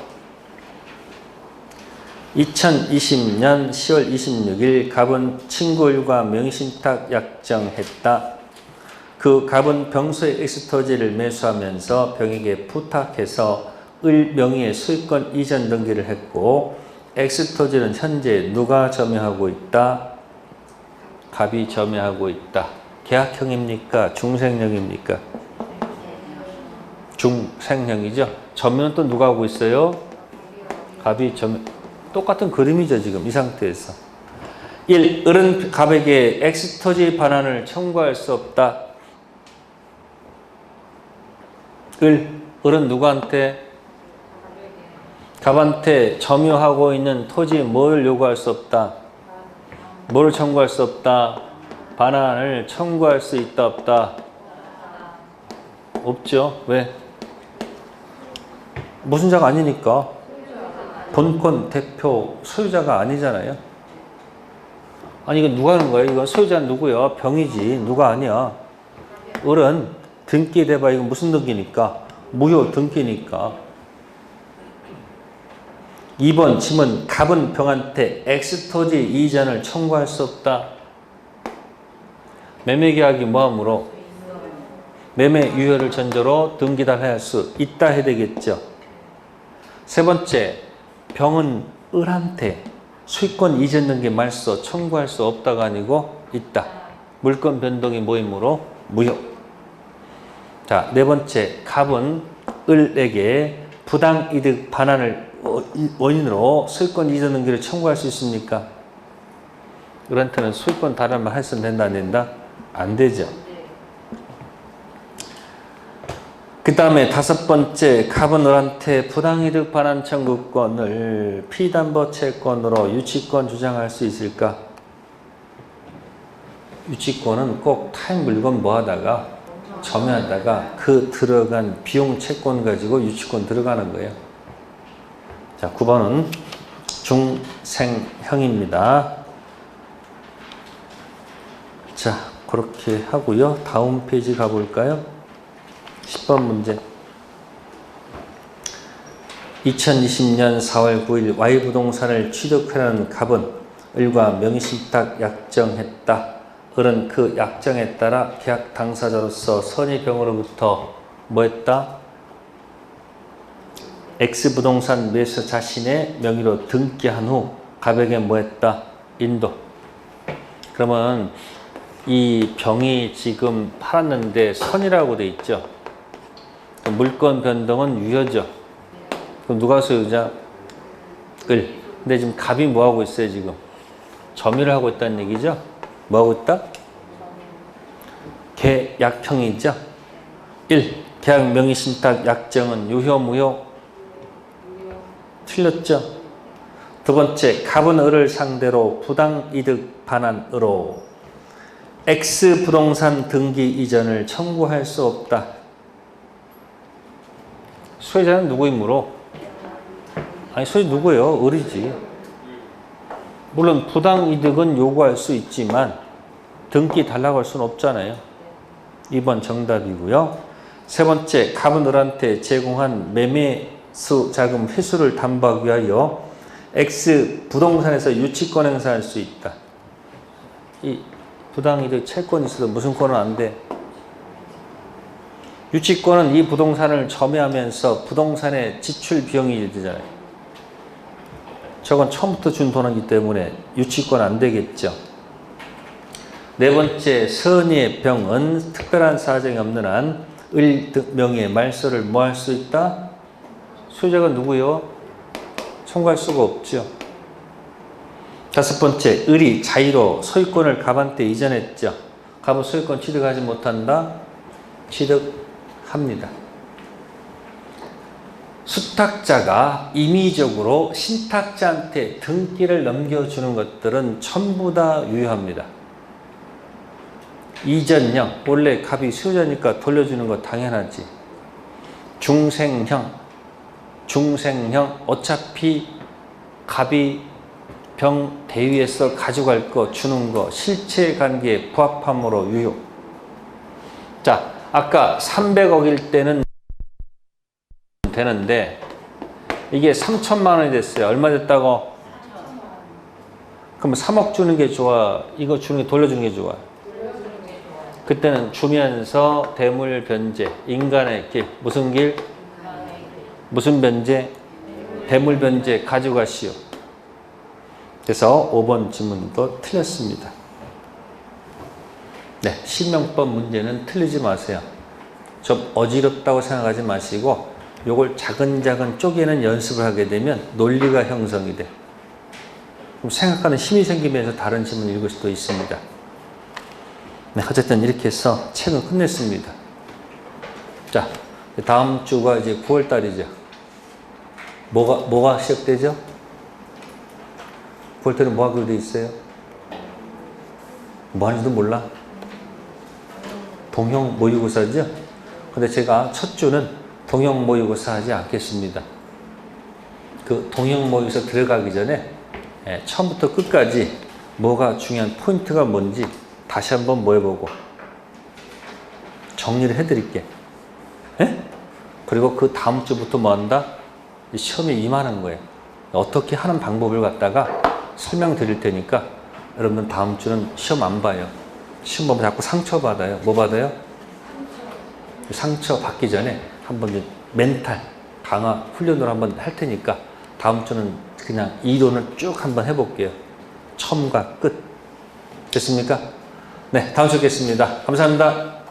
2020년 10월 26일 갑은 친구일과 명의신탁 약정했다. 그 갑은 병소의 X토지를 매수하면서 병에게 부탁해서 을 명의의 소유권 이전 등기를 했고 X토지는 현재 누가 점유하고 있다? 갑이 점유하고 있다. 계약형입니까? 중생형입니까? 중생형이죠. 점유는 또 누가 하고 있어요? 갑이 점유. 똑같은 그림이죠 지금 이 상태에서. 1. 을은 갑에게 X토지 반환을 청구할 수 없다. 을은 누구한테? 갑한테 점유하고 있는 토지 뭘 요구할 수 없다? 뭘 청구할 수 없다? 반환을 청구할 수 있다 없다? 없죠. 왜? 무슨자가 아니니까. 본권 대표 소유자가 아니잖아요. 아니 이거 누가 하는 거예요? 이건 소유자는 누구야? 병이지. 누가 아니야. 을은 등기 대봐. 이건 무슨 등기니까? 무효 등기니까. 2번 지문 갑은 병한테 X토지 이전을 청구할 수 없다. 매매계약이 뭐하므로? 매매 유효를 전제로 등기달할 수 있다 해야 되겠죠. 세 번째, 병은 을한테 수익권 이전 등기 말소 청구할 수 없다가 아니고 있다. 물권 변동이 뭐이므로? 무효. 자, 네 번째, 갑은 을에게 부당이득 반환을 원인으로 수익권 이전 등기를 청구할 수 있습니까? 을한테는 수익권 반환만 할 수 된다 안 된다? 안 되죠. 그 다음에 다섯 번째, 갑은 을한테 부당이득 반환 청구권을 피담보 채권으로 유치권 주장할 수 있을까? 유치권은 꼭 타인 물건 뭐 하다가 점유하다가 그 들어간 비용 채권 가지고 유치권 들어가는 거예요. 자, 9번은 중생형입니다. 자, 그렇게 하고요. 다음 페이지 가볼까요? 10번 문제. 2020년 4월 9일 Y부동산을 취득하려는 갑은 을과 명의신탁 약정했다. 을은 그 약정에 따라 계약 당사자로서 선의병으로부터 뭐 했다? X부동산 매수 자신의 명의로 등기한 후 갑에게 뭐 했다? 인도. 그러면 이 병이 지금 팔았는데 선이라고 돼 있죠. 물권 변동은 유효죠. 그럼 누가 소유자? 을. 근데 지금 갑이 뭐 하고 있어요, 지금? 점유를 하고 있다는 얘기죠? 뭐 하고 있다? 계약형이죠? 1. 계약 명의신탁 약정은 유효, 무효? 틀렸죠? 두 번째, 갑은 을을 상대로 부당이득 반환으로 X부동산 등기 이전을 청구할 수 없다. 소유자는 누구이므로? 아니, 소유자 누구예요? 을이지. 물론 부당이득은 요구할 수 있지만 등기 달라고 할 수는 없잖아요. 2번 정답이고요. 세 번째, 갑은 을한테 제공한 매매수 자금 회수를 담보하기 위하여 X부동산에서 유치권 행사할 수 있다. 이 부당이득 채권이 있어도 무슨 권은 안 돼? 유치권은 이 부동산을 점유하면서 부동산의 지출 비용이 되잖아요. 저건 처음부터 준 돈이기 때문에 유치권 안 되겠죠. 네 번째, 선의의 병은 특별한 사정이 없는 한 을 명의의 말소를 뭐 할 수 있다? 소유자가 누구요? 청구할 수가 없죠. 다섯 번째, 을이 자의로 소유권을 갑한테 이전했죠. 갑은 소유권 취득하지 못한다? 취득합니다. 수탁자가 임의적으로 신탁자한테 등기를 넘겨주는 것들은 전부 다 유효합니다. 이전형, 원래 갑이 소유자니까 돌려주는 거 당연하지. 중생형, 어차피 갑이 병 대위에서 가져갈 거 주는 거 실체 관계에 부합함으로 유효. 자, 아까 300억일 때는 되는데 이게 3천만 원이 됐어요. 얼마 됐다고? 그럼 3억 주는 게 좋아? 이거 주는 게 돌려주는 게 좋아? 그때는 주면서 대물 변제, 인간의 길. 무슨 길? 무슨 변제? 대물 변제 가져가시오. 그래서 5번 질문도 틀렸습니다. 네, 실명법 문제는 틀리지 마세요. 좀 어지럽다고 생각하지 마시고 요걸 차근차근 쪼개는 연습을 하게 되면 논리가 형성이 돼. 그럼 생각하는 힘이 생기면서 다른 질문 읽을 수도 있습니다. 네, 어쨌든 이렇게 해서 책을 끝냈습니다. 자, 다음 주가 이제 9월 달이죠. 뭐가 시작되죠? 볼 때는 뭐가 그려져 있어요? 뭐 하는지도 몰라? 동형 모의고사죠? 근데 제가 첫 주는 동형 모의고사 하지 않겠습니다. 그 동형 모의고사 들어가기 전에 처음부터 끝까지 뭐가 중요한 포인트가 뭔지 다시 한번 뭐 해보고 정리를 해드릴게. 그리고 그 다음 주부터 뭐 한다? 시험에 임하는 거예요. 어떻게 하는 방법을 갖다가 설명드릴 테니까 여러분들 다음 주는 시험 안 봐요. 시험 보면 자꾸 상처받아요. 뭐 받아요? 상처 받기 전에 한번 멘탈 강화 훈련을 한번 할 테니까 다음 주는 그냥 이론을 쭉 한번 해볼게요. 처음과 끝. 됐습니까? 네, 다음 주에 뵙겠습니다. 감사합니다.